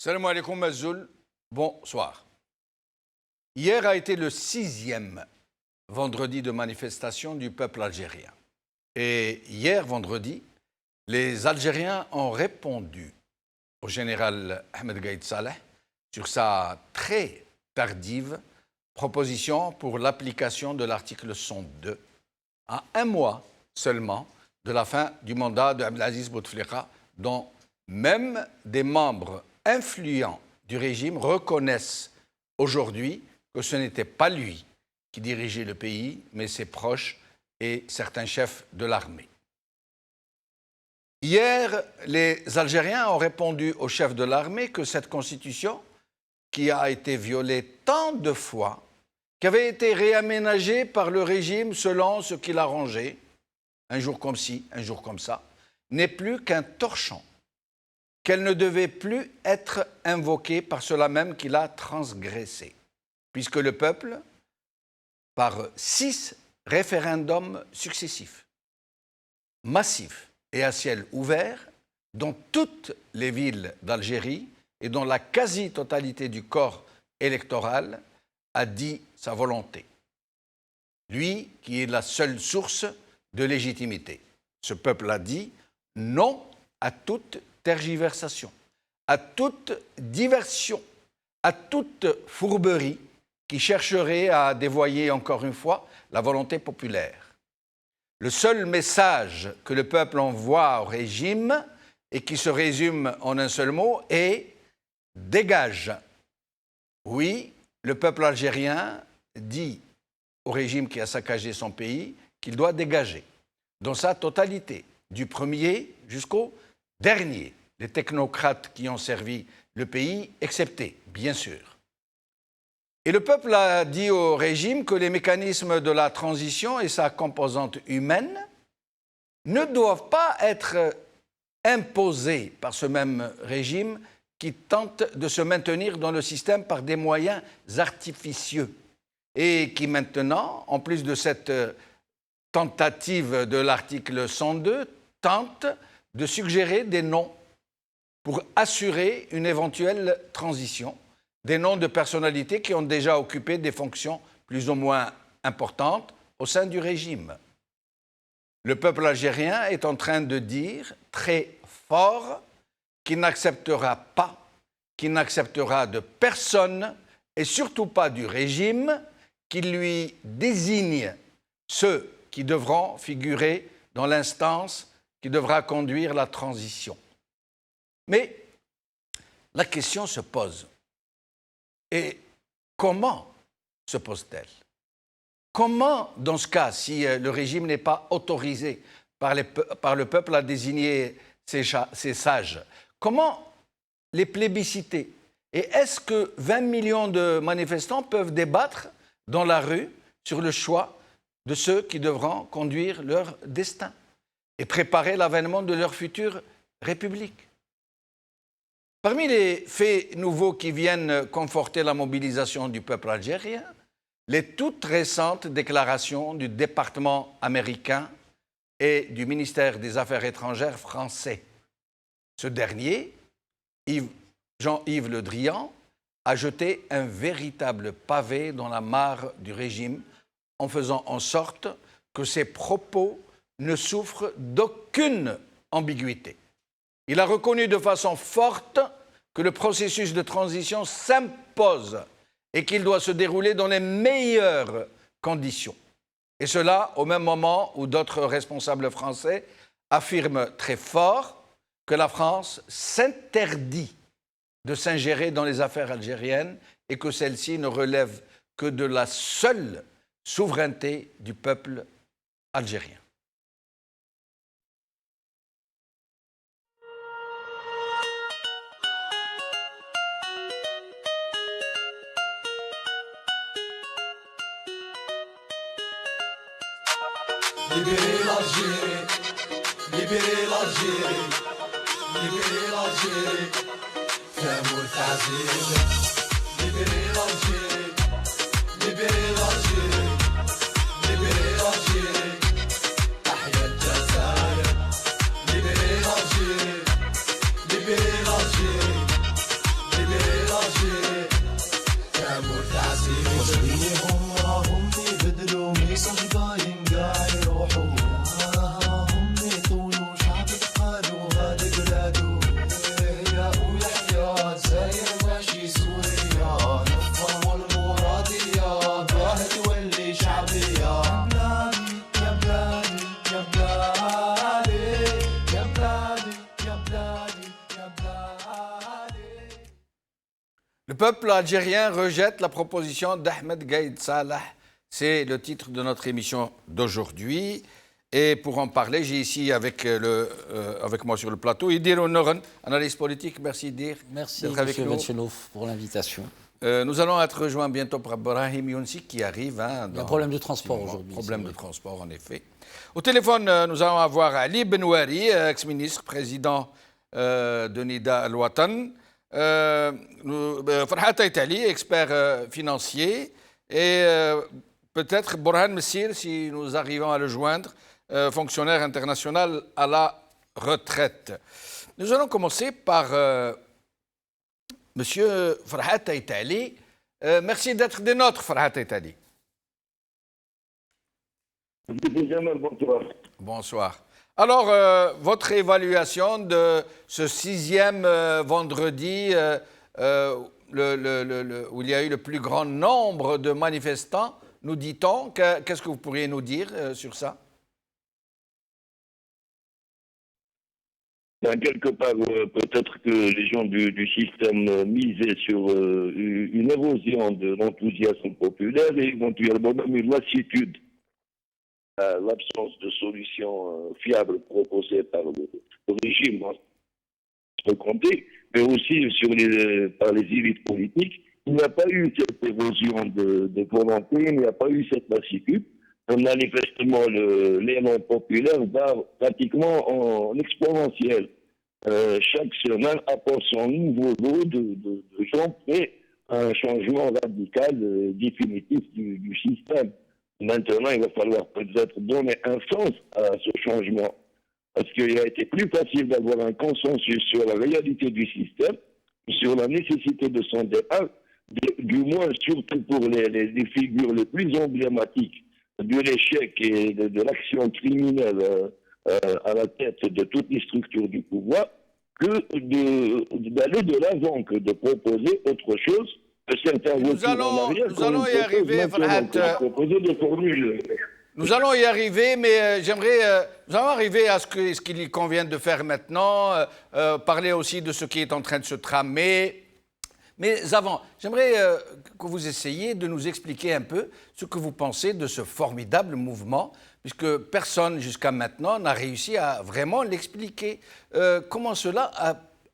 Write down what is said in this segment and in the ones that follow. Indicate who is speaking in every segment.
Speaker 1: Salam alaikum Mazoul, bonsoir. Hier a été le 6e vendredi de manifestation du peuple algérien. Et hier, vendredi, les Algériens ont répondu au général Ahmed Gaïd Saleh sur sa très tardive proposition pour l'application de l'article 102 à un mois seulement de la fin du mandat de Abdelaziz Bouteflika, dont même des membres influents du régime reconnaissent aujourd'hui que ce n'était pas lui qui dirigeait le pays, mais ses proches et certains chefs de l'armée. Hier, les Algériens ont répondu aux chefs de l'armée que cette constitution, qui a été violée tant de fois, qui avait été réaménagée par le régime selon ce qu'il arrangeait, un jour comme ci, un jour comme ça, n'est plus qu'un torchon, qu'elle ne devait plus être invoquée par ceux-là même qui l'a transgressée, puisque le peuple, par 6 référendums successifs, massifs et à ciel ouvert, dans toutes les villes d'Algérie et dont la quasi-totalité du corps électoral a dit sa volonté. Lui qui est la seule source de légitimité. Ce peuple a dit non à toute tergiversation, à toute diversion, à toute fourberie qui chercherait à dévoyer encore une fois la volonté populaire. Le seul message que le peuple envoie au régime et qui se résume en un seul mot est « dégage ». Oui, le peuple algérien dit au régime qui a saccagé son pays qu'il doit dégager, dans sa totalité, du premier jusqu'au dernier, les technocrates qui ont servi le pays, exceptés, bien sûr. Et le peuple a dit au régime que les mécanismes de la transition et sa composante humaine ne doivent pas être imposés par ce même régime qui tente de se maintenir dans le système par des moyens artificieux et qui maintenant, en plus de cette tentative de l'article 102, tente de suggérer des noms pour assurer une éventuelle transition, des noms de personnalités qui ont déjà occupé des fonctions plus ou moins importantes au sein du régime. Le peuple algérien est en train de dire très fort qu'il n'acceptera pas, qu'il n'acceptera de personne et surtout pas du régime qui lui désigne ceux qui devront figurer dans l'instance qui devra conduire la transition. Mais la question se pose. Et comment se pose-t-elle? Comment, dans ce cas, si le régime n'est pas autorisé par le peuple à désigner ses sages, comment les plébisciter? Et est-ce que 20 millions de manifestants peuvent débattre dans la rue sur le choix de ceux qui devront conduire leur destin et préparer l'avènement de leur future république? Parmi les faits nouveaux qui viennent conforter la mobilisation du peuple algérien, les toutes récentes déclarations du département américain et du ministère des Affaires étrangères français. Ce dernier, Jean-Yves Le Drian, a jeté un véritable pavé dans la mare du régime en faisant en sorte que ses propos ne souffrent d'aucune ambiguïté. Il a reconnu de façon forte que le processus de transition s'impose et qu'il doit se dérouler dans les meilleures conditions. Et cela au même moment où d'autres responsables français affirment très fort que la France s'interdit de s'ingérer dans les affaires algériennes et que celle-ci ne relève que de la seule souveraineté du peuple algérien.
Speaker 2: Libérez l'Algérie, libérez l'Algérie, libérez l'Algérie, fermez l'Algérie, libérez l'Algérie, libérez l'Algérie, libérez l'Algérie, Tahia الجزائر, libérez l'Algérie, libérez l'Algérie,
Speaker 1: Le peuple algérien rejette la proposition d'Ahmed Gaïd Salah. C'est le titre de notre émission d'aujourd'hui. Et pour en parler, j'ai ici avec moi sur le plateau Idir Onoran, analyste politique. Merci Idir.
Speaker 3: Merci
Speaker 1: d'être avec
Speaker 3: M.
Speaker 1: nous.
Speaker 3: Benchelouf pour l'invitation.
Speaker 1: Nous allons être rejoints bientôt par Brahim Younsi qui arrive.
Speaker 3: Il y a un problème de transport aujourd'hui.
Speaker 1: Problème de transport, en effet. Au téléphone, nous allons avoir Ali Benouari, ex-ministre, président de Nida Al-Watan. Farhat Aitali, expert financier. Et peut-être Borhan Messir, si nous arrivons à le joindre, fonctionnaire international à la retraite. Nous allons commencer par Monsieur Farhat Aitali. Merci d'être des nôtres, Farhat Aitali.
Speaker 4: Bonsoir.
Speaker 1: Bonsoir. Alors, votre évaluation de ce 6e vendredi où il y a eu le plus grand nombre de manifestants, nous dit-on. Qu'est-ce que vous pourriez nous dire sur ça?
Speaker 4: Quelque part, peut-être que les gens du système misaient sur une érosion de l'enthousiasme populaire et éventuellement même une lassitude, l'absence de solutions fiables proposées par le régime compté, mais aussi par les élites politiques. Il n'y a pas eu cette érosion de volonté, il n'y a pas eu cette lassitude. Manifestement, l'élan populaire va pratiquement en exponentiel. Chaque semaine apporte son nouveau lot de gens prêts à un changement radical, définitif du système. Maintenant, il va falloir peut-être donner un sens à ce changement. Parce qu'il a été plus facile d'avoir un consensus sur la réalité du système, sur la nécessité de son départ, du moins surtout pour les figures les plus emblématiques de l'échec et de l'action criminelle à la tête de toutes les structures du pouvoir, que d'aller de l'avant, que de proposer autre chose. Certains
Speaker 1: nous allons y arriver, Farhat.
Speaker 4: Proposer des formules.
Speaker 1: Nous allons y arriver, mais nous allons arriver à ce qu'il convient de faire maintenant, parler aussi de ce qui est en train de se tramer. Mais avant, j'aimerais que vous essayiez de nous expliquer un peu ce que vous pensez de ce formidable mouvement, puisque personne jusqu'à maintenant n'a réussi à vraiment l'expliquer. Comment cela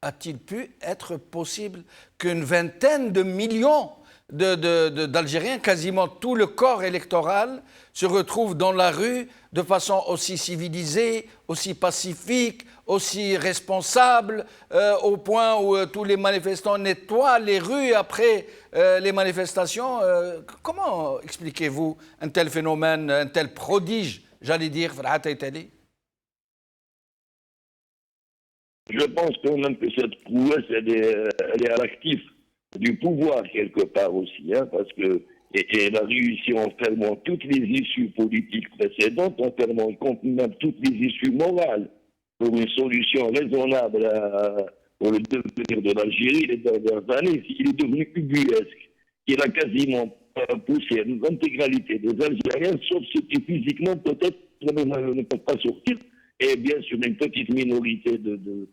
Speaker 1: a-t-il pu être possible qu'une vingtaine de millions d'Algériens, quasiment tout le corps électoral, se retrouvent dans la rue de façon aussi civilisée, aussi pacifique, aussi responsable, au point où tous les manifestants nettoient les rues après les manifestations. Comment expliquez-vous un tel phénomène, un tel prodige, j'allais dire, Farhat Aitali?
Speaker 4: Je pense quand même que cette prouesse, elle est à l'actif du pouvoir quelque part aussi, hein, parce que elle a réussi en fermant toutes les issues politiques précédentes, en fermant même toutes les issues morales pour une solution raisonnable pour le devenir de l'Algérie les dernières années. Il est devenu ubuesque. Il a quasiment poussé l'intégralité des Algériens, sauf ceux qui physiquement peut-être ne peuvent pas sortir, et bien sûr une petite minorité de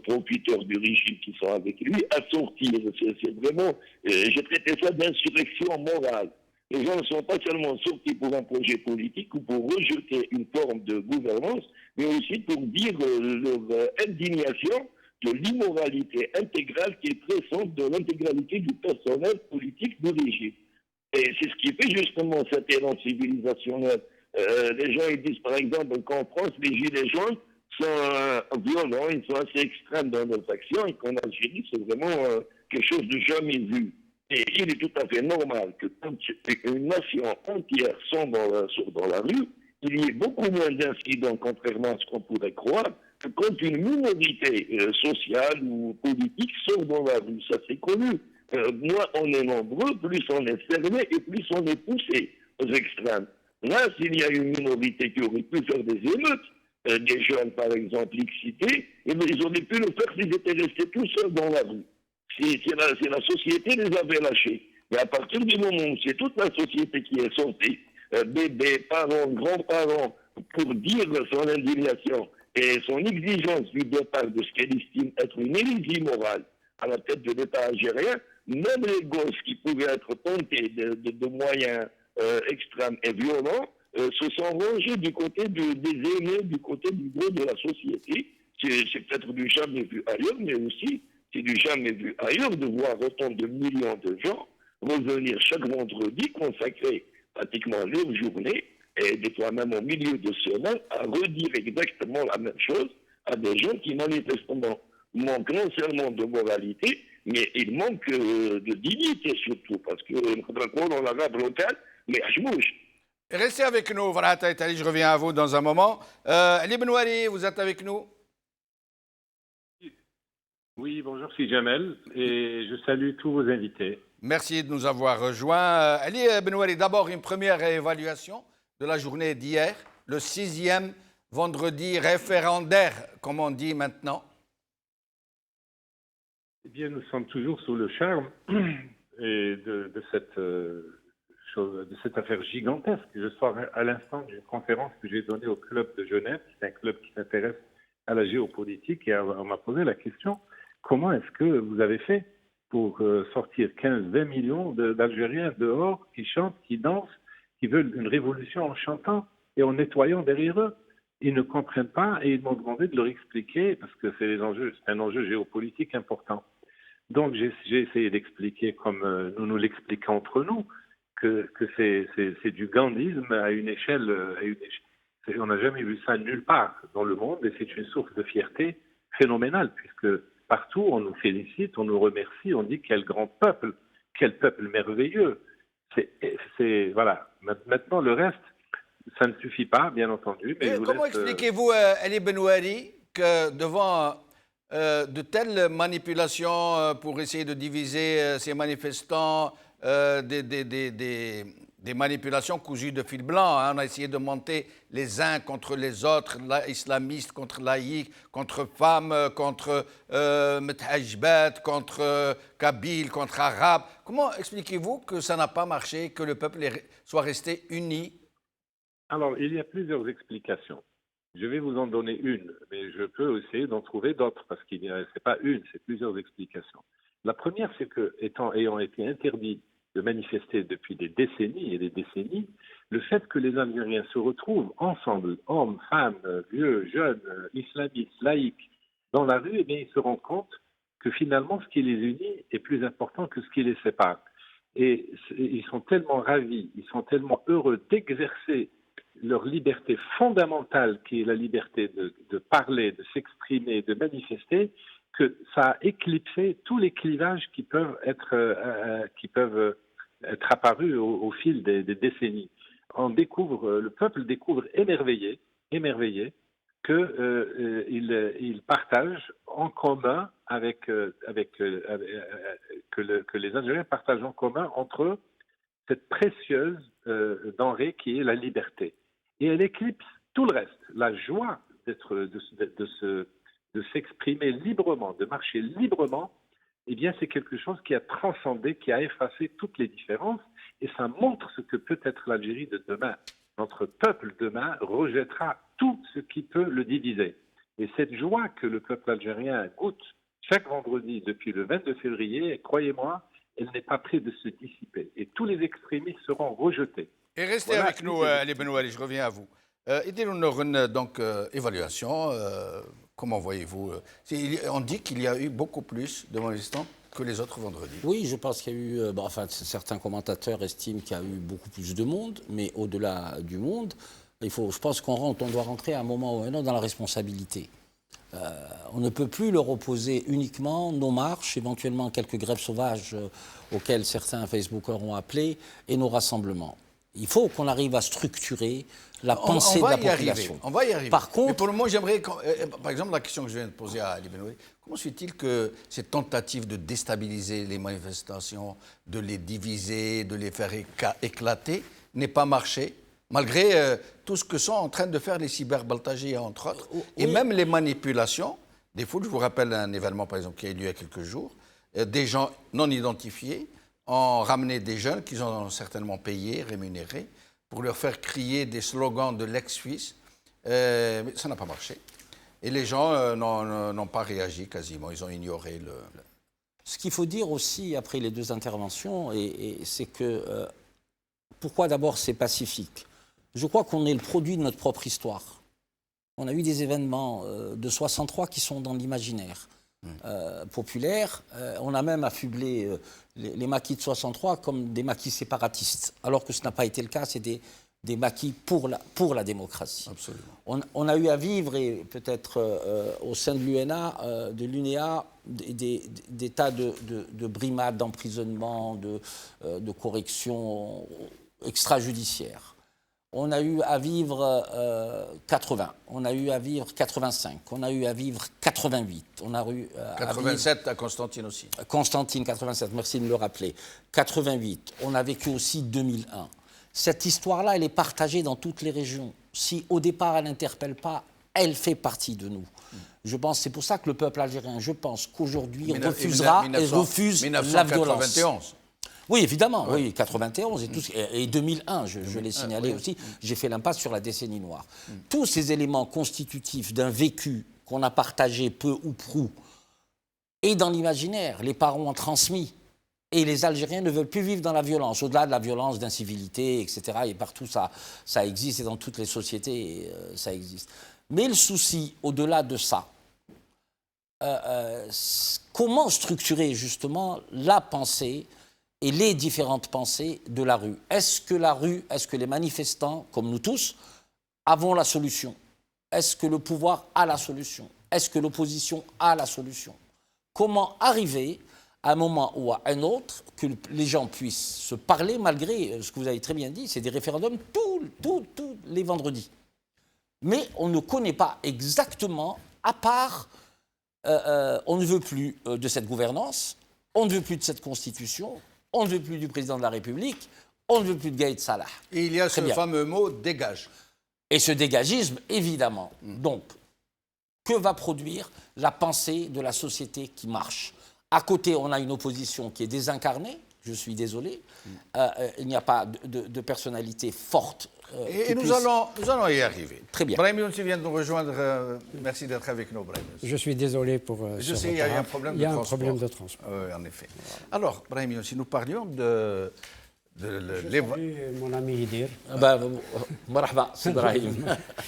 Speaker 4: profiteurs du régime qui sont avec lui, à sortir. C'est vraiment, j'ai traité ça d'insurrection morale. Les gens ne sont pas seulement sortis pour un projet politique ou pour rejeter une forme de gouvernance, mais aussi pour dire leur indignation de l'immoralité intégrale qui est présente de l'intégralité du personnel politique du régime. Et c'est ce qui fait justement cet élan civilisationnel. Les gens ils disent par exemple qu'en France, les gilets jaunes sont violents, ils sont assez extrêmes dans leurs actions et qu'en Algérie, c'est vraiment quelque chose de jamais vu. Et il est tout à fait normal que quand une nation entière sont dans la rue, il y ait beaucoup moins d'incidents, contrairement à ce qu'on pourrait croire, que quand une minorité sociale ou politique sort dans la rue. Ça, c'est connu. Moins on est nombreux, plus on est fermé et plus on est poussé aux extrêmes. Là, s'il y a une minorité qui aurait pu faire des émeutes, des jeunes, par exemple, excités, ils auraient pu le faire s'ils étaient restés tout seuls dans la rue. C'est la société les avait lâchés. Mais à partir du moment où c'est toute la société qui est sortie, bébés, parents, grands-parents, pour dire son indignation et son exigence du départ de ce qu'elle estime être une hérésie morale, à la tête de l'État algérien, même les gosses qui pouvaient être tentés de moyens extrêmes et violents se sont rangés du côté des aînés, du côté du gros de la société. C'est peut-être du jamais vu ailleurs, mais aussi c'est du jamais vu ailleurs de voir autant de millions de gens revenir chaque vendredi consacrer pratiquement leur journée, et des fois même au milieu de semaine, à redire exactement la même chose à des gens qui manifestement manquent non seulement de moralité, mais ils manquent de dignité surtout, parce que dans l'arabe local, mais Hachmouch.
Speaker 1: Restez avec nous, Farhat Aïtali, je reviens à vous dans un moment. Ali Benouari, vous êtes avec nous?
Speaker 5: Oui, bonjour, c'est Jamel et je salue tous vos invités.
Speaker 1: Merci de nous avoir rejoints. Ali Benouari, d'abord une première évaluation de la journée d'hier, le 6e vendredi référendaire, comme on dit maintenant.
Speaker 5: Eh bien, nous sommes toujours sous le charme et de cette chose, de cette affaire gigantesque. Je sors à l'instant d'une conférence que j'ai donnée au club de Genève. C'est un club qui s'intéresse à la géopolitique et on m'a posé la question, comment est-ce que vous avez fait pour sortir 15-20 millions d'Algériens dehors qui chantent, qui dansent, qui veulent une révolution en chantant et en nettoyant derrière eux? Ils ne comprennent pas et ils m'ont demandé de leur expliquer parce que c'est un enjeu géopolitique important. Donc j'ai essayé d'expliquer comme nous nous l'expliquons entre nous que c'est du gandhisme à une échelle. On n'a jamais vu ça nulle part dans le monde et c'est une source de fierté phénoménale puisque partout on nous félicite, on nous remercie, on dit quel grand peuple, quel peuple merveilleux. Voilà. Maintenant le reste, ça ne suffit pas, bien entendu. Mais
Speaker 1: comment expliquez-vous, Ali Benouari, que devant de telles manipulations pour essayer de diviser ces manifestants, des manipulations cousues de fil blanc, hein. On a essayé de monter les uns contre les autres, islamistes contre laïcs, contre femmes, contre Methajbat, contre Kabyles, contre Arabes. Comment expliquez-vous que ça n'a pas marché, que le peuple soit resté uni?
Speaker 5: Alors, il y a plusieurs explications. Je vais vous en donner une, mais je peux essayer d'en trouver d'autres, parce que ce n'est pas une, c'est plusieurs explications. La première, c'est que, ayant été interdit de manifester depuis des décennies et des décennies, le fait que les Algériens se retrouvent ensemble, hommes, femmes, vieux, jeunes, islamistes, laïcs, dans la rue, eh bien, ils se rendent compte que finalement, ce qui les unit est plus important que ce qui les sépare. Et ils sont tellement ravis, ils sont tellement heureux d'exercer leur liberté fondamentale, qui est la liberté de parler, de s'exprimer, de manifester, que ça a éclipsé tous les clivages qui peuvent être apparus au fil des décennies. Le peuple découvre émerveillé qu'il partage en commun que les Algériens partagent en commun entre eux cette précieuse denrée qui est la liberté. Et elle éclipse tout le reste. La joie de s'exprimer librement, de marcher librement, eh bien, c'est quelque chose qui a transcendé, qui a effacé toutes les différences. Et ça montre ce que peut être l'Algérie de demain. Notre peuple demain rejettera tout ce qui peut le diviser. Et cette joie que le peuple algérien goûte chaque vendredi depuis le 22 février, croyez-moi, elle n'est pas près de se dissiper. Et tous les extrémistes seront rejetés.
Speaker 1: Et restez avec nous, Ali Benouari, je reviens à vous. Idil donc, évaluation, comment voyez-vous on dit qu'il y a eu beaucoup plus de manifestants que les autres vendredis.
Speaker 3: Oui, je pense qu'il y a eu, certains commentateurs estiment qu'il y a eu beaucoup plus de monde, mais au-delà du monde, je pense on doit rentrer à un moment ou à un autre dans la responsabilité. On ne peut plus leur opposer uniquement nos marches, éventuellement quelques grèves sauvages auxquelles certains Facebookers ont appelé, et nos rassemblements. Il faut qu'on arrive à structurer la pensée de la population.
Speaker 1: On va y arriver.
Speaker 3: Par contre,
Speaker 1: mais pour le moment, j'aimerais, par exemple, la question que je viens de poser à Ali Benouari, comment se fait-il que cette tentative de déstabiliser les manifestations, de les diviser, de les faire éclater, n'ait pas marché, malgré tout ce que sont en train de faire les cyberbaltagiers, entre autres, et même les manipulations des foules? Je vous rappelle un événement, par exemple, qui a eu lieu il y a quelques jours. Des gens non identifiés ont ramené des jeunes qu'ils ont certainement payés, rémunérés, pour leur faire crier des slogans de l'ex-Suisse. Mais ça n'a pas marché. Et les gens n'ont pas réagi quasiment. Ils ont ignoré
Speaker 3: Ce qu'il faut dire aussi, après les deux interventions, c'est que pourquoi d'abord c'est pacifique? Je crois qu'on est le produit de notre propre histoire. On a eu des événements de 63 qui sont dans l'imaginaire populaire. On a même affublé les maquis de 63 comme des maquis séparatistes, alors que ce n'a pas été le cas, c'est des maquis pour la démocratie.
Speaker 1: Absolument.
Speaker 3: On a eu à vivre, et peut-être au sein de l'UNA, de l'UNEA, des tas de brimades, d'emprisonnement, de corrections extrajudiciaires. On a eu à vivre 80, on a eu à vivre 85, on a eu à vivre 88, on a eu
Speaker 1: 87 à Constantine aussi.
Speaker 3: Constantine 87, merci de me le rappeler. 88, on a vécu aussi 2001. Cette histoire-là, elle est partagée dans toutes les régions. Si au départ elle n'interpelle pas, elle fait partie de nous. Je pense, c'est pour ça que le peuple algérien, je pense qu'aujourd'hui refusera et refuse la violence.
Speaker 1: 1991.
Speaker 3: Oui, évidemment, oui, 91 et 2001, je l'ai signalé aussi, j'ai fait l'impasse sur la décennie noire. Tous ces éléments constitutifs d'un vécu qu'on a partagé peu ou prou, et dans l'imaginaire, les parents ont transmis, et les Algériens ne veulent plus vivre dans la violence, au-delà de la violence, d'incivilité, etc. Et partout ça existe, et dans toutes les sociétés ça existe. Mais le souci, au-delà de ça, comment structurer justement la pensée et les différentes pensées de la rue? Est-ce que les manifestants, comme nous tous, avons la solution? Est-ce que le pouvoir a la solution? Est-ce que l'opposition a la solution? Comment arriver à un moment ou à un autre que les gens puissent se parler, malgré ce que vous avez très bien dit, c'est des référendums tous les vendredis. Mais on ne connaît pas exactement, à part, on ne veut plus de cette gouvernance, on ne veut plus de cette constitution, on ne veut plus du président de la République, on ne veut plus de Gaïd Salah.
Speaker 1: Et il y a ce fameux mot « dégage ».
Speaker 3: Et ce dégagisme, évidemment. Donc, que va produire la pensée de la société qui marche? À côté, on a une opposition qui est désincarnée, je suis désolé. Il n'y a pas de personnalité forte.
Speaker 1: Et nous allons y arriver.
Speaker 3: Très bien.
Speaker 1: Brahim Younsi vient de nous rejoindre. Merci d'être avec nous, Brahim Younsi.
Speaker 6: Je suis désolé pour
Speaker 1: je sais, il y a un problème de transport.
Speaker 6: Il y a un problème de transport.
Speaker 1: Oui, en effet. Alors, Brahim Younsi, nous parlions de
Speaker 6: Salut mon ami Idir.
Speaker 3: Marhaba, c'est Brahim.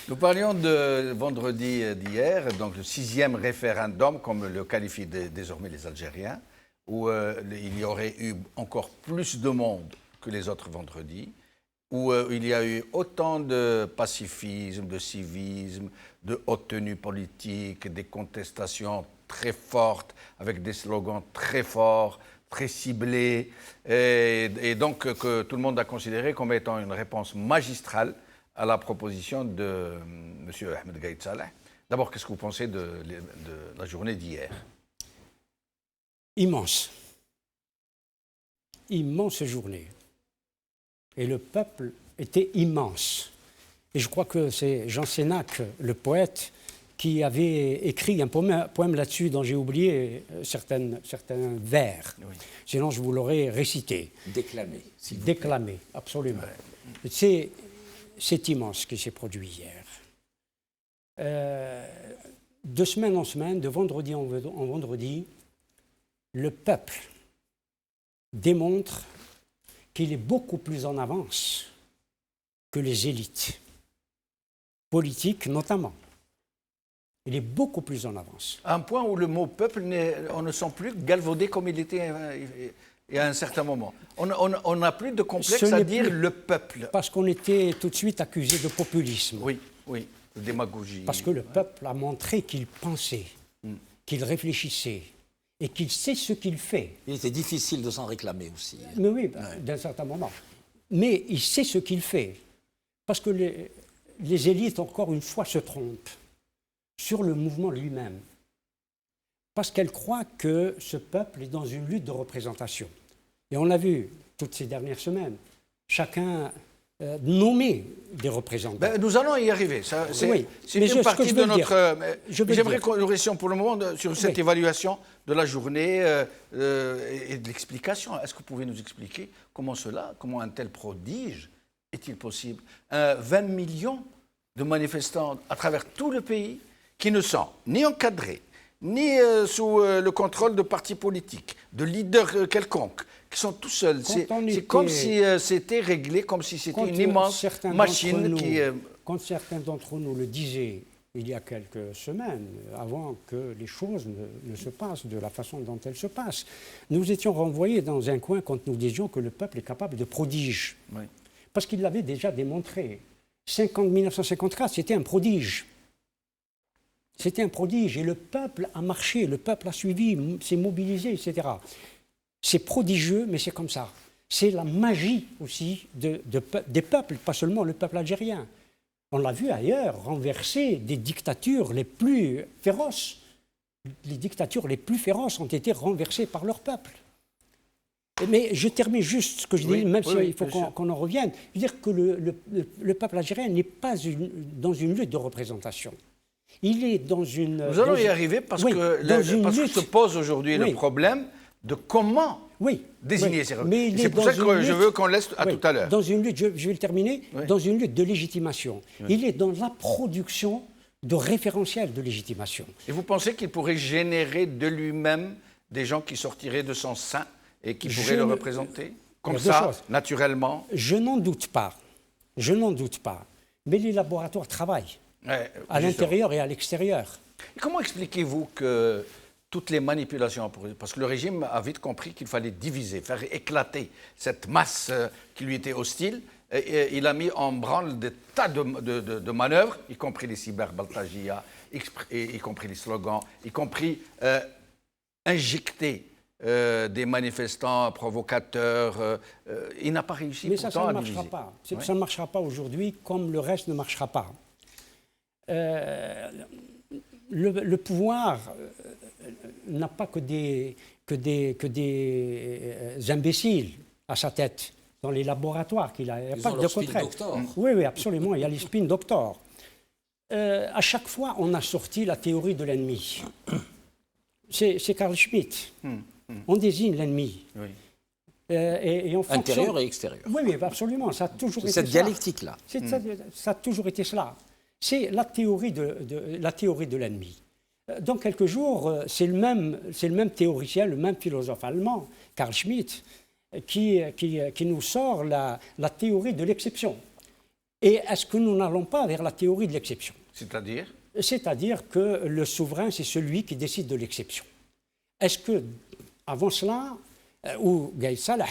Speaker 1: Nous parlions de vendredi d'hier, donc le 6e référendum, comme le qualifient désormais les Algériens, où il y aurait eu encore plus de monde que les autres vendredis, où il y a eu autant de pacifisme, de civisme, de haute tenue politique, des contestations très fortes, avec des slogans très forts, très ciblés, et donc que tout le monde a considéré comme étant une réponse magistrale à la proposition de M. Ahmed Gaïd Salah. D'abord, qu'est-ce que vous pensez de la journée d'hier?
Speaker 6: Immense. Immense journée. Et le peuple était immense. Et je crois que c'est Jean Sénac, le poète, qui avait écrit un poème là-dessus dont j'ai oublié certains vers. Oui. Sinon, je vous l'aurais récité.
Speaker 3: Déclamé.
Speaker 6: Déclamé, absolument. Ouais. C'est immense ce qui s'est produit hier. De semaine en semaine, de vendredi en vendredi, le peuple démontre qu'il est beaucoup plus en avance que les élites, politiques notamment. Il est beaucoup plus en avance.
Speaker 1: À un point où le mot « peuple », on ne sent plus galvaudé comme il était il y a un certain moment. On n'a plus de complexe à dire « le peuple ».
Speaker 6: Parce qu'on était tout de suite accusé de populisme.
Speaker 1: Oui, de démagogie.
Speaker 6: Parce que le peuple a montré qu'il pensait, qu'il réfléchissait et qu'il sait ce qu'il fait.
Speaker 3: Il était difficile de s'en réclamer aussi.
Speaker 6: Mais oui, d'un certain moment. Mais il sait ce qu'il fait. Parce que les élites, encore une fois, se trompent sur le mouvement lui-même, parce qu'elle croit que ce peuple est dans une lutte de représentation. Et on l'a vu toutes ces dernières semaines, chacun nommer des représentants.
Speaker 1: Nous allons y arriver. C'est une partie de notre... J'aimerais que nous restions pour le moment sur cette évaluation de la journée et de l'explication. Est-ce que vous pouvez nous expliquer comment un tel prodige est-il possible? 20 millions de manifestants à travers tout le pays qui ne sont ni encadrés, ni sous le contrôle de partis politiques, de leaders quelconques, qui sont tout seuls. C'est comme si c'était réglé, comme si c'était une immense machine qui...
Speaker 6: Quand certains d'entre nous le disaient il y a quelques semaines, avant que les choses ne se passent de la façon dont elles se passent, nous étions renvoyés dans un coin quand nous disions que le peuple est capable de prodiges.
Speaker 1: Oui.
Speaker 6: Parce qu'il l'avait déjà démontré. 1954, c'était un prodige. C'était un prodige. Et le peuple a marché, le peuple a suivi, s'est mobilisé, etc. C'est prodigieux, mais c'est comme ça. C'est la magie aussi des peuples, pas seulement le peuple algérien. On l'a vu ailleurs, renverser des dictatures les plus féroces. Les dictatures les plus féroces ont été renversées par leur peuple. Mais je termine juste ce que je dis, même s'il faut qu'on en revienne. Je veux dire que le peuple algérien n'est pas dans une lutte de représentation. Il est dans une...
Speaker 1: Nous allons y arriver parce que se pose aujourd'hui le problème de comment désigner ces représentants. C'est pour ça que je veux qu'on laisse à tout à l'heure.
Speaker 6: Dans une lutte, je vais le terminer, dans une lutte de légitimation. Il est dans la production de référentiels de légitimation.
Speaker 1: Et vous pensez qu'il pourrait générer de lui-même des gens qui sortiraient de son sein et qui pourraient le représenter comme ça, naturellement?
Speaker 6: Je n'en doute pas. Je n'en doute pas. Mais les laboratoires travaillent à l'intérieur et à l'extérieur.
Speaker 1: Et comment expliquez-vous que toutes les manipulations, parce que le régime a vite compris qu'il fallait diviser, faire éclater cette masse qui lui était hostile, et il a mis en branle des tas de manœuvres, y compris les cyberbaltagia, y compris les slogans, y compris injecter des manifestants provocateurs. Il n'a pas réussi pourtant à diviser.
Speaker 6: Mais ça ne marchera pas. Ça ne marchera pas aujourd'hui comme le reste ne marchera pas. Le pouvoir n'a pas que des imbéciles à sa tête dans les laboratoires qu'il a. Il n'y a pas de contraire. Oui, absolument. Il y a les spin doctors. À chaque fois, on a sorti la théorie de l'ennemi. C'est Carl Schmitt. On désigne l'ennemi.
Speaker 3: Oui.
Speaker 6: Et
Speaker 3: intérieur et extérieur.
Speaker 6: Oui, absolument. Ça a toujours été
Speaker 3: cette dialectique-là.
Speaker 6: Ça a toujours été cela. C'est la théorie de l'ennemi. Dans quelques jours, c'est le même théoricien, le même philosophe allemand, Carl Schmitt, qui nous sort la théorie de l'exception. Et est-ce que nous n'allons pas vers la théorie de l'exception?
Speaker 1: C'est-à-dire?
Speaker 6: C'est-à-dire que le souverain, c'est celui qui décide de l'exception. Est-ce que, avant cela, ou Gaï Salah,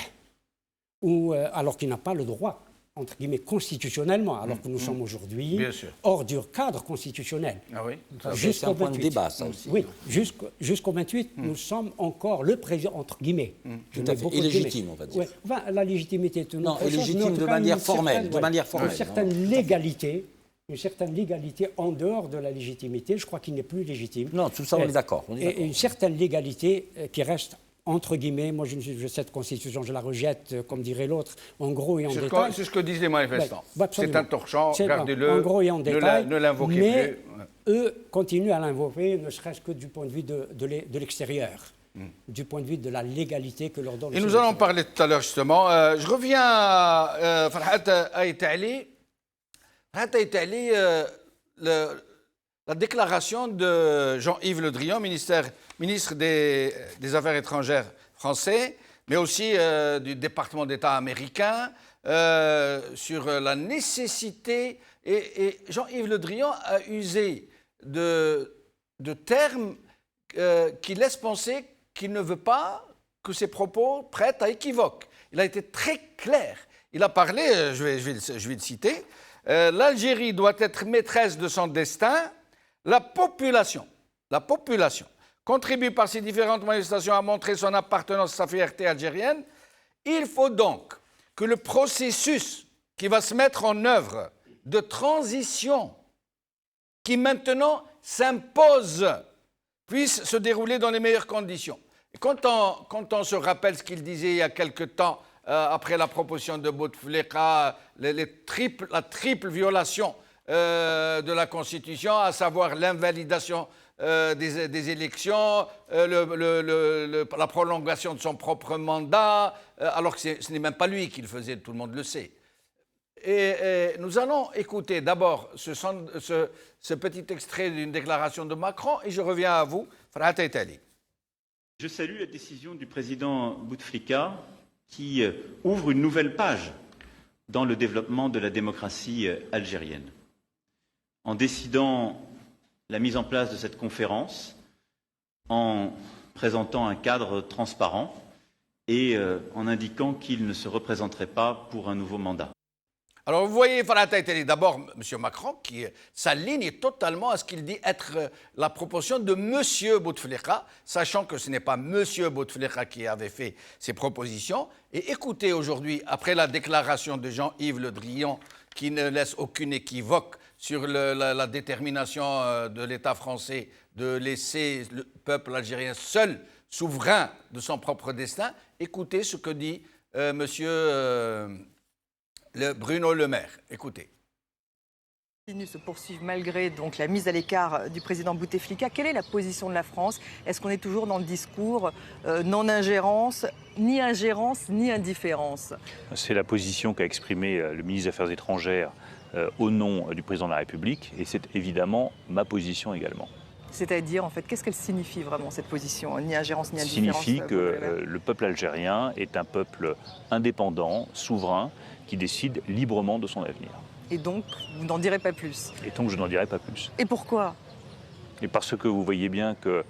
Speaker 6: alors qu'il n'a pas le droit, entre guillemets, constitutionnellement, alors que nous sommes aujourd'hui hors du cadre constitutionnel.
Speaker 1: Ah oui,
Speaker 3: c'est un point de débat, ça aussi.
Speaker 6: Oui, jusqu'au 28, nous sommes encore le président, entre guillemets.
Speaker 3: Tout à fait illégitime, on va dire.
Speaker 6: Ouais. Enfin, la légitimité est une autre chose,
Speaker 3: illégitime de manière formelle.
Speaker 6: Une certaine légalité. Une certaine légalité en dehors de la légitimité, je crois qu'il n'est plus légitime.
Speaker 3: Non, tout ça, on est d'accord.
Speaker 6: Et une certaine légalité qui reste, entre guillemets, moi cette constitution, je la rejette, comme dirait l'autre, en gros et en détail.
Speaker 1: C'est ce que disent les manifestants. C'est un torchant,
Speaker 6: gardez-le,
Speaker 1: gardez-le,
Speaker 6: en gros et en détail,
Speaker 1: ne l'invoquez plus.
Speaker 6: Eux continuent à l'invoquer, ne serait-ce que du point de vue de l'extérieur, du point de vue de la légalité que leur donne.
Speaker 1: Et nous allons parler tout à l'heure, justement. Je reviens à Farhat Ait Ali. La déclaration de Jean-Yves Le Drian, ministre des Affaires étrangères français, mais aussi du département d'État américain, sur la nécessité, et Jean-Yves Le Drian a usé de termes qui laissent penser qu'il ne veut pas que ses propos prêtent à équivoque. Il a été très clair. Il a parlé, je vais le citer, l'Algérie doit être maîtresse de son destin. La population contribue par ses différentes manifestations à montrer son appartenance à sa fierté algérienne. Il faut donc que le processus qui va se mettre en œuvre de transition, qui maintenant s'impose, puisse se dérouler dans les meilleures conditions. Et quand on se rappelle ce qu'il disait il y a quelque temps, après la proposition de Bouteflika, la triple violation de la Constitution, à savoir l'invalidation des élections, la prolongation de son propre mandat, alors que ce n'est même pas lui qui le faisait, tout le monde le sait. Et nous allons écouter d'abord ce petit extrait d'une déclaration de Macron, et je reviens à vous, Farhat Aitali.
Speaker 7: Je salue la décision du président Bouteflika qui ouvre une nouvelle page dans le développement de la démocratie algérienne. En décidant la mise en place de cette conférence, en présentant un cadre transparent et en indiquant qu'il ne se représenterait pas pour un nouveau mandat.
Speaker 1: Alors, vous voyez, Farhat Aitali, d'abord, M. Macron, qui s'aligne totalement à ce qu'il dit être la proposition de M. Bouteflika, sachant que ce n'est pas M. Bouteflika qui avait fait ces propositions. Et écoutez aujourd'hui, après la déclaration de Jean-Yves Le Drian, qui ne laisse aucune équivoque sur la détermination de l'État français de laisser le peuple algérien seul, souverain de son propre destin, écoutez ce que dit Bruno Le Maire. Écoutez.
Speaker 8: Se poursuivent malgré donc la mise à l'écart du président Bouteflika. Quelle est la position de la France? Est-ce qu'on est toujours dans le discours non-ingérence, ni ingérence, ni indifférence?
Speaker 9: C'est la position qu'a exprimée le ministre des Affaires étrangères au nom du président de la République, et c'est évidemment ma position également.
Speaker 8: C'est-à-dire, en fait, qu'est-ce qu'elle signifie vraiment, cette position? Ni ingérence, ni indifférence?
Speaker 9: Signifie que le peuple algérien est un peuple indépendant, souverain, qui décide librement de son avenir.
Speaker 8: Et donc, vous n'en direz pas plus?
Speaker 9: Et donc, je n'en dirai pas plus.
Speaker 8: Et pourquoi?
Speaker 9: Et parce que vous voyez bien que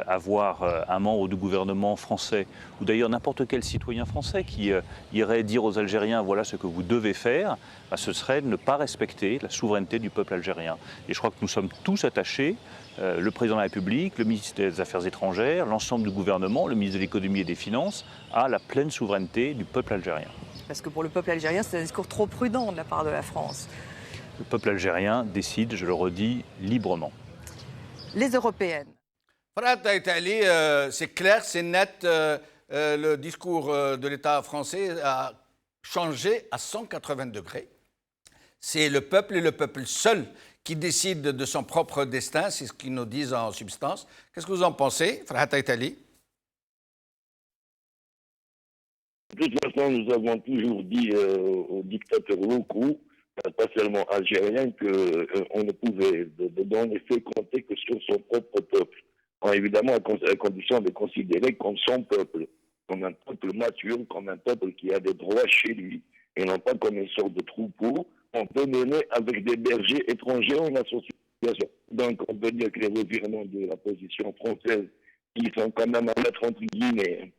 Speaker 9: avoir un membre du gouvernement français, ou d'ailleurs n'importe quel citoyen français qui irait dire aux Algériens voilà ce que vous devez faire, ce serait ne pas respecter la souveraineté du peuple algérien. Et je crois que nous sommes tous attachés, le président de la République, le ministre des Affaires étrangères, l'ensemble du gouvernement, le ministre de l'économie et des finances, à la pleine souveraineté du peuple algérien.
Speaker 8: Parce que pour le peuple algérien, c'est un discours trop prudent de la part de la France.
Speaker 9: Le peuple algérien décide, je le redis, librement.
Speaker 8: Les européennes.
Speaker 1: Farhat Aitali, c'est clair, c'est net. Le discours de l'État français a changé à 180 degrés. C'est le peuple et le peuple seul qui décide de son propre destin, c'est ce qu'ils nous disent en substance. Qu'est-ce que vous en pensez, Farhat Aitali?
Speaker 4: De toute façon, nous avons toujours dit aux dictateurs locaux, pas seulement algériens, qu'on ne pouvait, dans les faits, compter que sur son propre peuple. Évidemment, à condition de considérer comme son peuple, comme un peuple mature, comme un peuple qui a des droits chez lui, et non pas comme une sorte de troupeau qu'on peut mener avec des bergers étrangers en association. Donc, on peut dire que les revirements de la position française, qui sont quand même à mettre entre guillemets,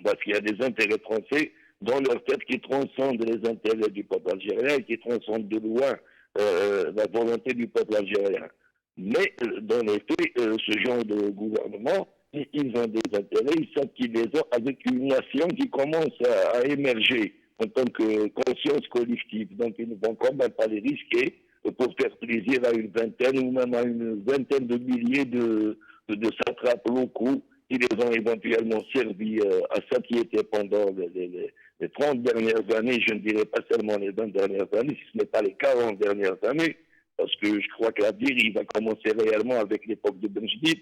Speaker 4: parce qu'il y a des intérêts français dans leur tête qui transcendent les intérêts du peuple algérien et qui transcendent de loin la volonté du peuple algérien. Mais dans les faits, ce genre de gouvernement, ils ont des intérêts, ils savent qu'ils les ont avec une nation qui commence à émerger en tant que conscience collective. Donc ils ne vont quand même pas les risquer pour faire plaisir à une vingtaine ou même à une vingtaine de milliers de satrapes locaux qui les ont éventuellement servi à satiété pendant les 30 dernières années, je ne dirais pas seulement les 20 dernières années, si ce n'est pas les 40 dernières années, parce que je crois que la dérive va commencer réellement avec l'époque de Benjedid.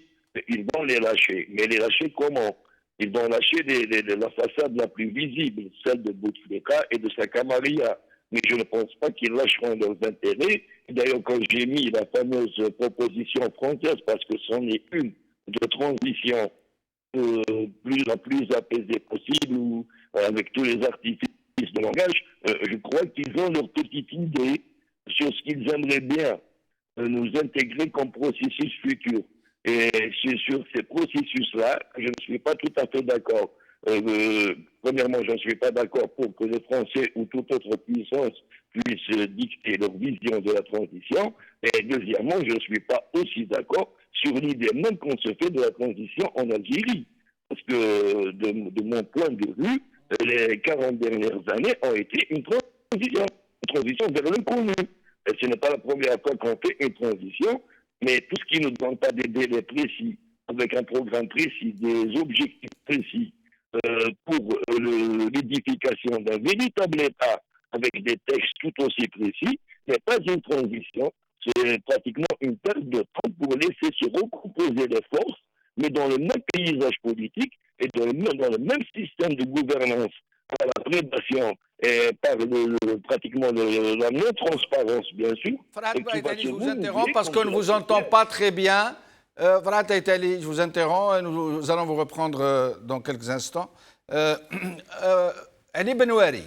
Speaker 4: Ils vont les lâcher. Mais les lâcher comment? Ils vont lâcher la façade la plus visible, celle de Bouteflika et de sa camarilla. Mais je ne pense pas qu'ils lâcheront leurs intérêts. D'ailleurs, quand j'ai mis la fameuse proposition française, parce que c'en est une de transition la plus apaisée possible, ou avec tous les artifices de langage, je crois qu'ils ont leur petite idée sur ce qu'ils aimeraient bien nous intégrer comme processus futur. Et c'est sur ces processus-là que je ne suis pas tout à fait d'accord. Premièrement, je ne suis pas d'accord pour que les Français ou toute autre puissance puissent dicter leur vision de la transition. Et deuxièmement, je ne suis pas aussi d'accord sur l'idée même qu'on se fait de la transition en Algérie. Parce que de mon point de vue, les 40 dernières années ont été une transition vers l'inconnu. Et ce n'est pas la première fois qu'on fait une transition, mais tout ce qui ne demande pas des délais précis, avec un programme précis, des objectifs précis pour l'édification d'un véritable État avec des textes tout aussi précis, n'est pas une transition, c'est pratiquement une perte de temps pour laisser se recomposer les forces, mais dans le même paysage politique et dans le même système de gouvernance, par la prédation et par pratiquement la non-transparence, bien sûr.
Speaker 1: Farhat Aitali, je vous interromps parce qu'on ne vous entend pas très bien. Voilà, Taïtali, je vous interromps. Nous allons vous reprendre dans quelques instants. Ali Benouari.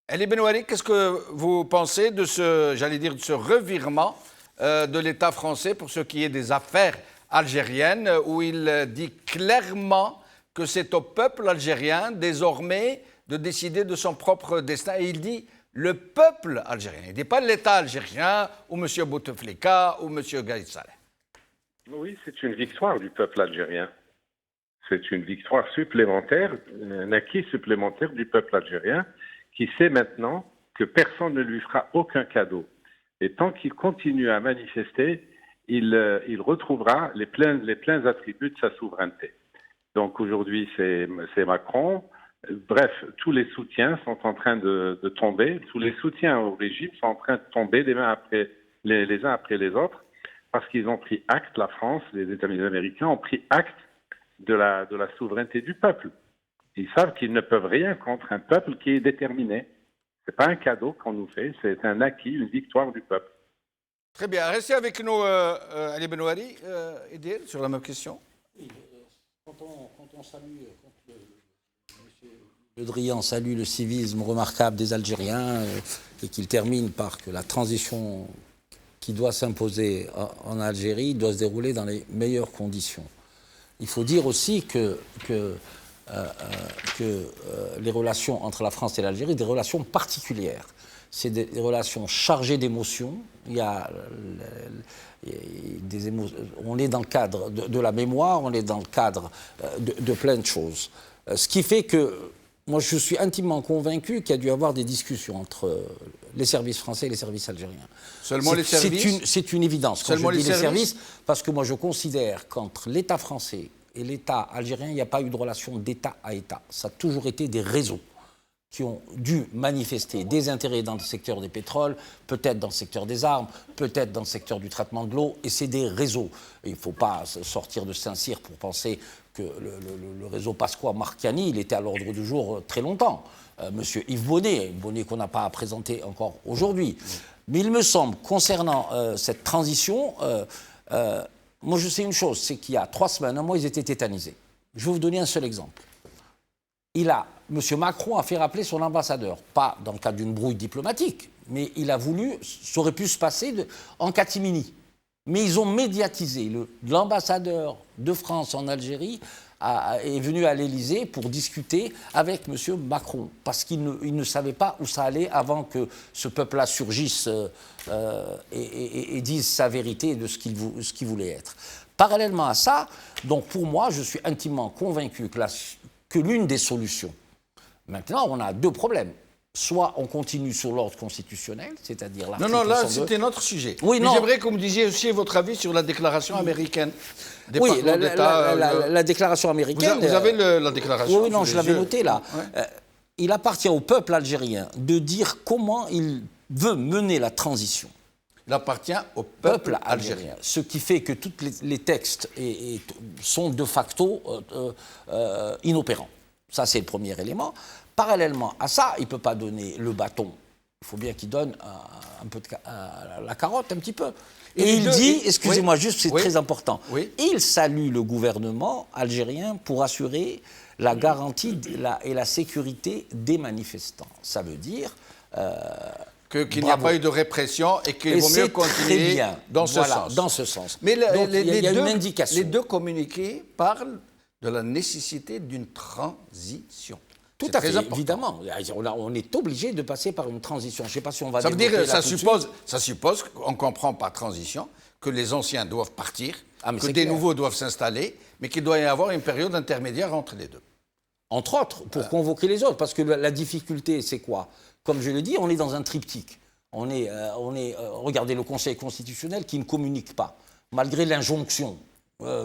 Speaker 1: Ali Benouari, qu'est-ce que vous pensez de de ce revirement de l'État français pour ce qui est des affaires algériennes, où il dit clairement que c'est au peuple algérien désormais de décider de son propre destin. Et il dit le peuple algérien. Il ne dit pas l'État algérien ou M. Bouteflika ou M. Gaïd Saleh.
Speaker 5: Oui, c'est une victoire du peuple algérien. C'est une victoire supplémentaire, un acquis supplémentaire du peuple algérien qui sait maintenant que personne ne lui fera aucun cadeau. Et tant qu'il continue à manifester, il retrouvera les pleins attributs de sa souveraineté. Donc aujourd'hui, c'est Macron. Bref, tous les soutiens sont en train de tomber. Tous les soutiens au régime sont en train de tomber les uns après les autres parce qu'ils ont pris acte, la France, les États-Unis américains ont pris acte de la souveraineté du peuple. Ils savent qu'ils ne peuvent rien contre un peuple qui est déterminé. Ce n'est pas un cadeau qu'on nous fait, c'est un acquis, une victoire du peuple.
Speaker 1: Très bien. Restez avec nous, Ali Benouari. Idil, sur la même question.
Speaker 3: Quand on salue, M. Le Drian salue le civisme remarquable des Algériens et qu'il termine par que la transition qui doit s'imposer en Algérie doit se dérouler dans les meilleures conditions. Il faut dire aussi que les relations entre la France et l'Algérie, des relations particulières. C'est des relations chargées d'émotions. Il y a des émotions. On est dans le cadre de la mémoire, on est dans le cadre de plein de choses. Ce qui fait que moi, je suis intimement convaincu qu'il y a dû y avoir des discussions entre les services français et les services algériens.
Speaker 1: Seulement les services ?
Speaker 3: C'est une évidence. Quand
Speaker 1: Seulement
Speaker 3: je dis
Speaker 1: les services,
Speaker 3: parce que moi, je considère qu'entre l'État français et l'État algérien, il n'y a pas eu de relation d'État à État. Ça a toujours été des réseaux qui ont dû manifester des intérêts dans le secteur des pétroles, peut-être dans le secteur des armes, peut-être dans le secteur du traitement de l'eau, et c'est des réseaux. Et il ne faut pas sortir de Saint-Cyr pour penser que le réseau Pasqua-Marcani, il était à l'ordre du jour très longtemps. Monsieur Yves Bonnet qu'on n'a pas présenté encore aujourd'hui. Mais il me semble, concernant cette transition, moi je sais une chose, c'est qu'il y a 3 semaines, un mois, ils étaient tétanisés. Je vais vous donner un seul exemple. M. Macron a fait rappeler son ambassadeur, pas dans le cadre d'une brouille diplomatique, mais il a voulu, ça aurait pu se passer en catimini. Mais ils ont médiatisé. L'ambassadeur de France en Algérie est venu à l'Élysée pour discuter avec M. Macron, parce qu'il ne savait pas où ça allait avant que ce peuple-là surgisse et dise sa vérité de ce qu'il voulait être. Parallèlement à ça, donc pour moi, je suis intimement convaincu que l'une des solutions, maintenant, on a 2 problèmes. Soit on continue sur l'ordre constitutionnel, c'est-à-dire l'article 102.
Speaker 1: Non, là, c'était notre sujet.
Speaker 3: Oui,
Speaker 1: mais j'aimerais que vous me disiez aussi votre avis sur la déclaration américaine.
Speaker 3: Oui, la déclaration américaine...
Speaker 1: Vous avez la déclaration?
Speaker 3: Oui, non, je l'avais notée là. Ouais. Il appartient au peuple algérien de dire comment il veut mener la transition.
Speaker 1: Il appartient au peuple algérien.
Speaker 3: Ce qui fait que tous les textes sont de facto inopérants. Ça, c'est le premier élément. Parallèlement à ça, il ne peut pas donner le bâton. Il faut bien qu'il donne un peu la carotte, un petit peu. Et il dit, excusez-moi juste, c'est très important, il salue le gouvernement algérien pour assurer la garantie et la sécurité des manifestants. Ça veut dire...
Speaker 1: qu'il n'y a pas eu de répression et qu'il vaut mieux continuer dans ce sens. Mais il y a une indication. Les 2 communiqués parlent de la nécessité d'une transition.
Speaker 3: Tout à fait, évidemment. On est obligé de passer par une transition. Je ne sais pas si on va...
Speaker 1: Ça veut dire que ça suppose qu'on ne comprend par transition que les anciens doivent partir, que des nouveaux doivent s'installer, mais qu'il doit y avoir une période intermédiaire entre les 2.
Speaker 3: Entre autres, pour convoquer les autres. Parce que la difficulté, c'est quoi? Comme je le dis, on est dans un triptyque. Regardez le Conseil constitutionnel qui ne communique pas, malgré l'injonction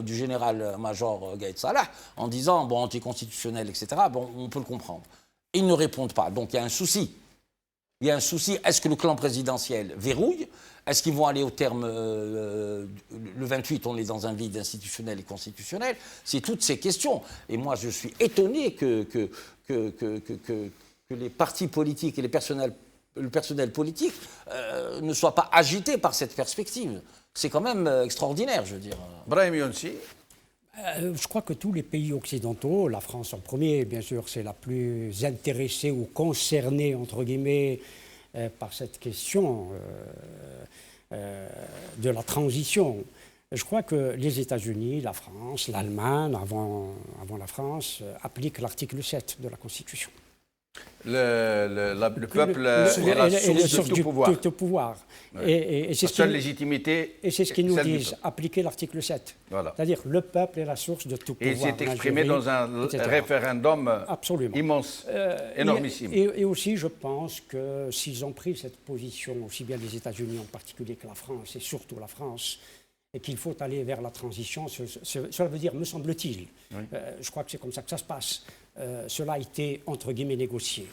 Speaker 3: du général-major Gaïd Salah, en disant, bon, anticonstitutionnel, etc., bon, on peut le comprendre. Ils ne répondent pas. Donc il y a un souci. Il y a un souci. Est-ce que le clan présidentiel verrouille? Est-ce qu'ils vont aller au terme le 28, on est dans un vide institutionnel et constitutionnel? C'est toutes ces questions. Et moi, je suis étonné que les partis politiques et le personnel politique ne soient pas agités par cette perspective. c'est quand même extraordinaire, je veux dire.
Speaker 1: Brahim Younsi.
Speaker 6: Je crois que tous les pays occidentaux, la France en premier, bien sûr, c'est la plus intéressée ou concernée, entre guillemets, par cette question de la transition. Je crois que les États-Unis, la France, l'Allemagne, avant la France, appliquent l'article 7 de la Constitution.
Speaker 1: Le peuple est la source de tout pouvoir.
Speaker 6: Tout pouvoir.
Speaker 1: Ouais.
Speaker 6: Et c'est
Speaker 1: la seule légitimité.
Speaker 6: Et c'est ce qu'ils nous disent, appliquer l'article 7.
Speaker 1: Voilà.
Speaker 6: C'est-à-dire le peuple est la source de tout pouvoir.
Speaker 1: Et il s'est exprimé dans un référendum immense, énormissime.
Speaker 6: Et aussi, je pense que s'ils ont pris cette position, aussi bien les États-Unis en particulier que la France, et surtout la France, et qu'il faut aller vers la transition, cela veut dire, me semble-t-il, oui. Je crois que c'est comme ça que ça se passe, cela a été, entre guillemets, négocié.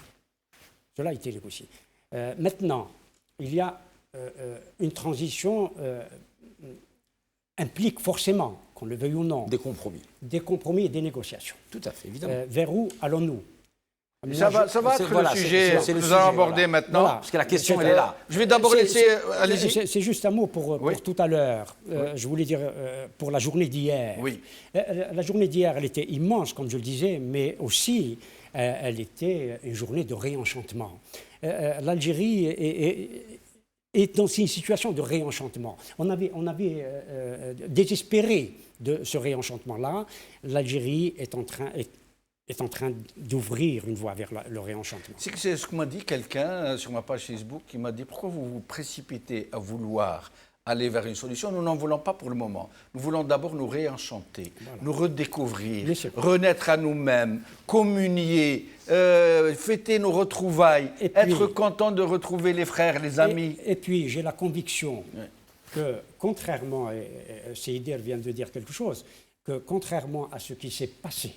Speaker 6: Cela a été négocié. Maintenant, il y a une transition implique forcément, qu'on le veuille ou non,
Speaker 3: des compromis.
Speaker 6: Des compromis et des négociations.
Speaker 3: Tout à fait, évidemment.
Speaker 6: Vers où allons-nous?
Speaker 1: Ça va être le sujet que nous allons aborder maintenant.
Speaker 6: Voilà.
Speaker 3: Parce que la question, elle est là.
Speaker 1: Je vais d'abord laisser... Allez-y.
Speaker 6: C'est juste un mot pour tout à l'heure. Je voulais dire pour la journée d'hier.
Speaker 1: Oui.
Speaker 6: La journée d'hier, elle était immense, comme je le disais, mais aussi, elle était une journée de réenchantement. L'Algérie est dans une situation de réenchantement. On avait désespéré de ce réenchantement-là. L'Algérie est en train d'ouvrir une voie vers le réenchantement.
Speaker 1: C'est ce que m'a dit quelqu'un sur ma page Facebook, qui m'a dit « Pourquoi vous vous précipitez à vouloir aller vers une solution? Nous n'en voulons pas pour le moment. Nous voulons d'abord nous réenchanter, nous redécouvrir, renaître à nous-mêmes, communier, fêter nos retrouvailles, être content de retrouver les frères, les amis. »
Speaker 6: Et puis, j'ai la conviction que, contrairement, et Seydir vient de dire quelque chose, que contrairement à ce qui s'est passé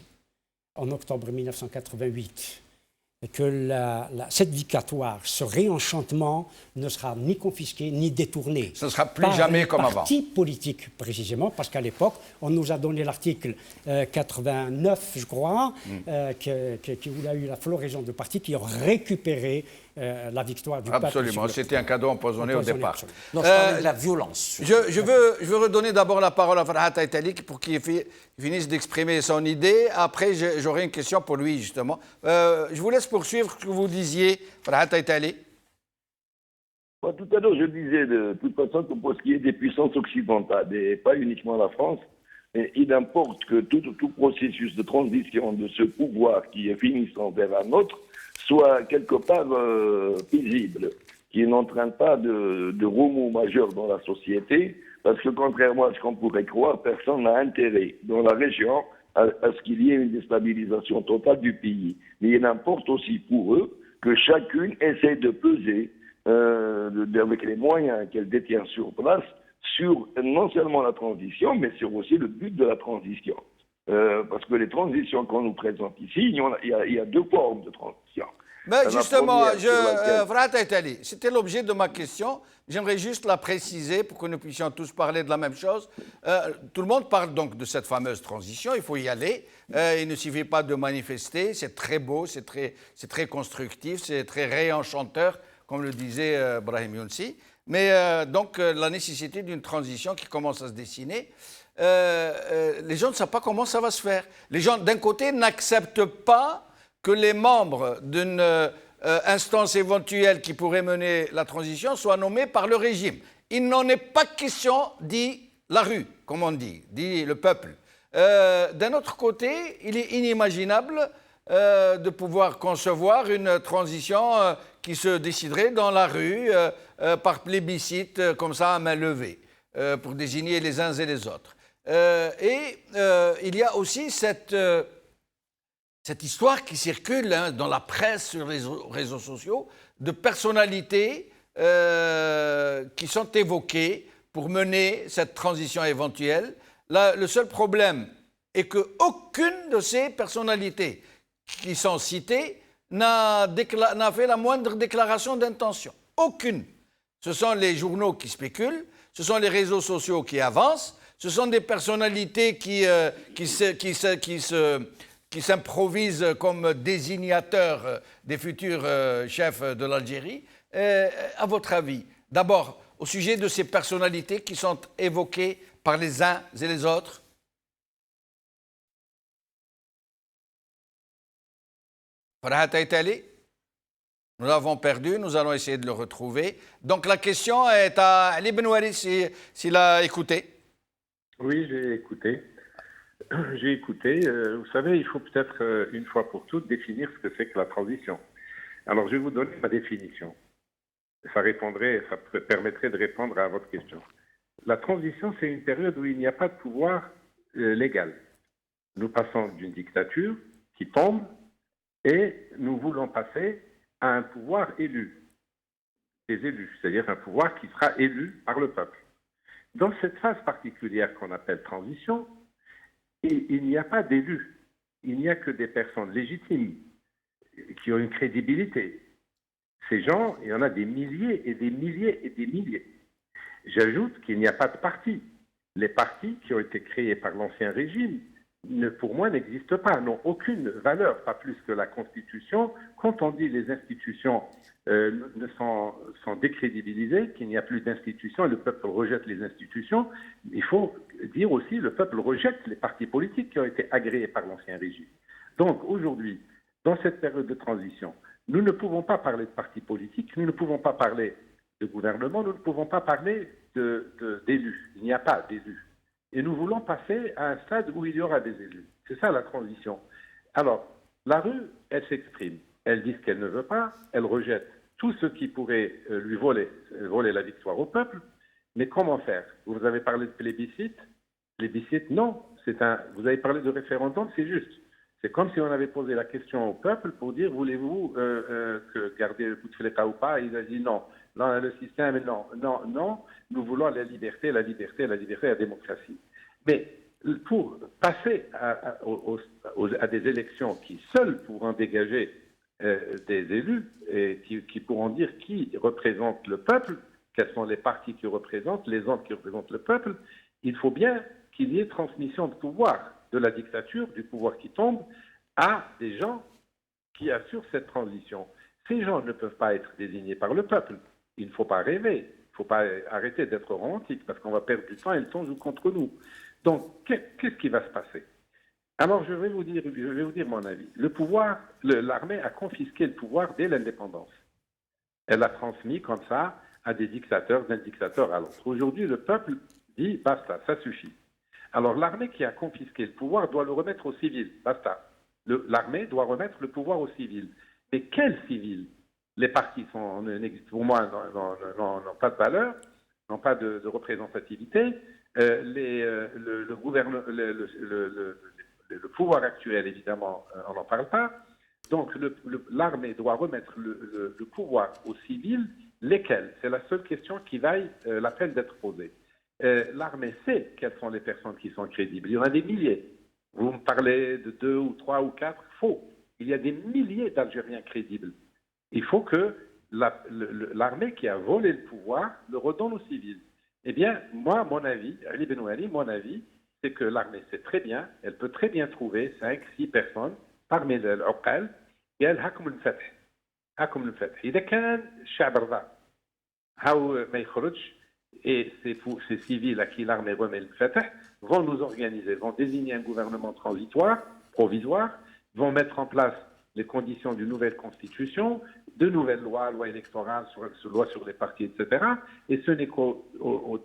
Speaker 6: en octobre 1988, que cette victoire, ce réenchantement ne sera ni confisqué ni détourné.
Speaker 1: Ce ne sera plus jamais comme avant.
Speaker 6: Par les partis politiques, précisément, parce qu'à l'époque, on nous a donné l'article 89, je crois, où il y a eu la floraison de partis qui ont récupéré la victoire du peuple.
Speaker 1: Absolument, c'était un cadeau empoisonné au départ.
Speaker 3: Non, je parlais de la violence.
Speaker 1: Je veux redonner d'abord la parole à Farhat Aïtali pour qu'il finisse d'exprimer son idée. Après, j'aurai une question pour lui, justement. Je vous laisse poursuivre ce que vous disiez, Farhat Aïtali.
Speaker 4: Tout à l'heure, je disais de toute façon que pour ce qui est des puissances occidentales, et pas uniquement la France, il importe que tout processus de transition de ce pouvoir qui est finissant vers un autre soit quelque part paisible, qui n'entraîne pas de remous majeurs dans la société, parce que contrairement à ce qu'on pourrait croire, personne n'a intérêt dans la région à ce qu'il y ait une déstabilisation totale du pays. Mais il importe aussi pour eux que chacune essaie de peser avec les moyens qu'elle détient sur place sur non seulement la transition, mais sur aussi le but de la transition. Parce que les transitions qu'on nous présente ici, il y a deux formes de transition.
Speaker 1: Mais justement, Farhat Aïtali, c'était l'objet de ma question. J'aimerais juste la préciser pour que nous puissions tous parler de la même chose. Tout le monde parle donc de cette fameuse transition, il faut y aller. Il ne suffit pas de manifester, c'est très beau, c'est très constructif, c'est très réenchanteur, comme le disait Brahim Younsi. Mais donc la nécessité d'une transition qui commence à se dessiner. Les gens ne savent pas comment ça va se faire. Les gens, d'un côté, n'acceptent pas que les membres d'une instance éventuelle qui pourrait mener la transition soient nommés par le régime. Il n'en est pas question, dit la rue, comme on dit le peuple. D'un autre côté, il est inimaginable de pouvoir concevoir une transition qui se déciderait dans la rue par plébiscite, comme ça, à main levée, pour désigner les uns et les autres. Il y a aussi cette histoire qui circule dans la presse, sur les réseaux sociaux, de personnalités qui sont évoquées pour mener cette transition éventuelle. Là, le seul problème est qu'aucune de ces personnalités qui sont citées n'a fait la moindre déclaration d'intention. Aucune. Ce sont les journaux qui spéculent, ce sont les réseaux sociaux qui avancent, ce sont des personnalités qui s'improvisent comme désignateurs des futurs chefs de l'Algérie. À votre avis, d'abord, au sujet de ces personnalités qui sont évoquées par les uns et les autres? Farhat Aïtali, nous l'avons perdu, nous allons essayer de le retrouver. Donc la question est à Ali Benouari s'il a écouté.
Speaker 5: Oui, j'ai écouté. J'ai écouté. Vous savez, il faut peut-être une fois pour toutes définir ce que c'est que la transition. Alors, je vais vous donner ma définition. Ça permettrait de répondre à votre question. La transition, c'est une période où il n'y a pas de pouvoir légal. Nous passons d'une dictature qui tombe et nous voulons passer à un pouvoir élu. Des élus, c'est-à-dire un pouvoir qui sera élu par le peuple. Dans cette phase particulière qu'on appelle transition, il n'y a pas d'élus. Il n'y a que des personnes légitimes qui ont une crédibilité. Ces gens, il y en a des milliers et des milliers et des milliers. J'ajoute qu'il n'y a pas de partis. Les partis qui ont été créés par l'ancien régime, pour moi, n'existent pas, n'ont aucune valeur, pas plus que la Constitution. Quand on dit les institutions sont décrédibilisées, qu'il n'y a plus d'institutions et le peuple rejette les institutions, il faut dire aussi que le peuple rejette les partis politiques qui ont été agréés par l'ancien régime. Donc aujourd'hui, dans cette période de transition, nous ne pouvons pas parler de partis politiques, nous ne pouvons pas parler de gouvernement, nous ne pouvons pas parler d'élus. Il n'y a pas d'élus. Et nous voulons passer à un stade où il y aura des élus. C'est ça la transition. Alors, la rue, elle s'exprime. Elle dit ce qu'elle ne veut pas, elle rejette tout ce qui pourrait lui voler la victoire au peuple. Mais comment faire? Vous avez parlé de plébiscite. Plébiscite, non. Vous avez parlé de référendum, c'est juste. C'est comme si on avait posé la question au peuple pour dire voulez-vous garder le Bouteflika ou pas? Il a dit non. Non, le système, non, non, non. Nous voulons la liberté, la liberté, la liberté, la démocratie. Mais pour passer à des élections qui seules pourront dégager des élus et qui pourront dire qui représente le peuple, quels sont les partis qui représentent, les hommes qui représentent le peuple, il faut bien qu'il y ait transmission de pouvoir de la dictature, du pouvoir qui tombe, à des gens qui assurent cette transition. Ces gens ne peuvent pas être désignés par le peuple. Il ne faut pas rêver. Il ne faut pas arrêter d'être romantique parce qu'on va perdre du temps et le temps joue contre nous. Donc, qu'est-ce qui va se passer? Alors, je vais vous dire mon avis. Le pouvoir, l'armée a confisqué le pouvoir dès l'indépendance. Elle l'a transmis comme ça à des dictateurs, d'un dictateur à l'autre. Aujourd'hui, le peuple dit basta, ça suffit. Alors, l'armée qui a confisqué le pouvoir doit le remettre aux civils. Basta. L'armée doit remettre le pouvoir aux civils. Mais quels civils? Les partis pour moi, n'ont pas de valeur, n'ont pas de représentativité. Le pouvoir actuel, évidemment, on n'en parle pas. Donc, l'armée doit remettre le pouvoir aux civils. Lesquels? C'est la seule question qui vaille la peine d'être posée. L'armée sait quelles sont les personnes qui sont crédibles. Il y en a des milliers. Vous me parlez de 2 ou 3 ou 4, faux. Il y a des milliers d'Algériens crédibles. Il faut que l'armée qui a volé le pouvoir le redonne aux civils. Eh bien, moi, mon avis, Ali Benouari, mon avis, c'est que l'armée sait très bien, elle peut très bien trouver 5, 6 personnes parmi les l'Uqal, et elle hakum al-Fath. Hakum al-Fath. إذا كان الشعب رضى هاو ما يخرجش et ces civils à qui l'armée remet le Fatah vont nous organiser, vont désigner un gouvernement transitoire, provisoire, vont mettre en place les conditions d'une nouvelle constitution, de nouvelles lois, lois électorales, lois sur les partis, etc. Et ce n'est qu'au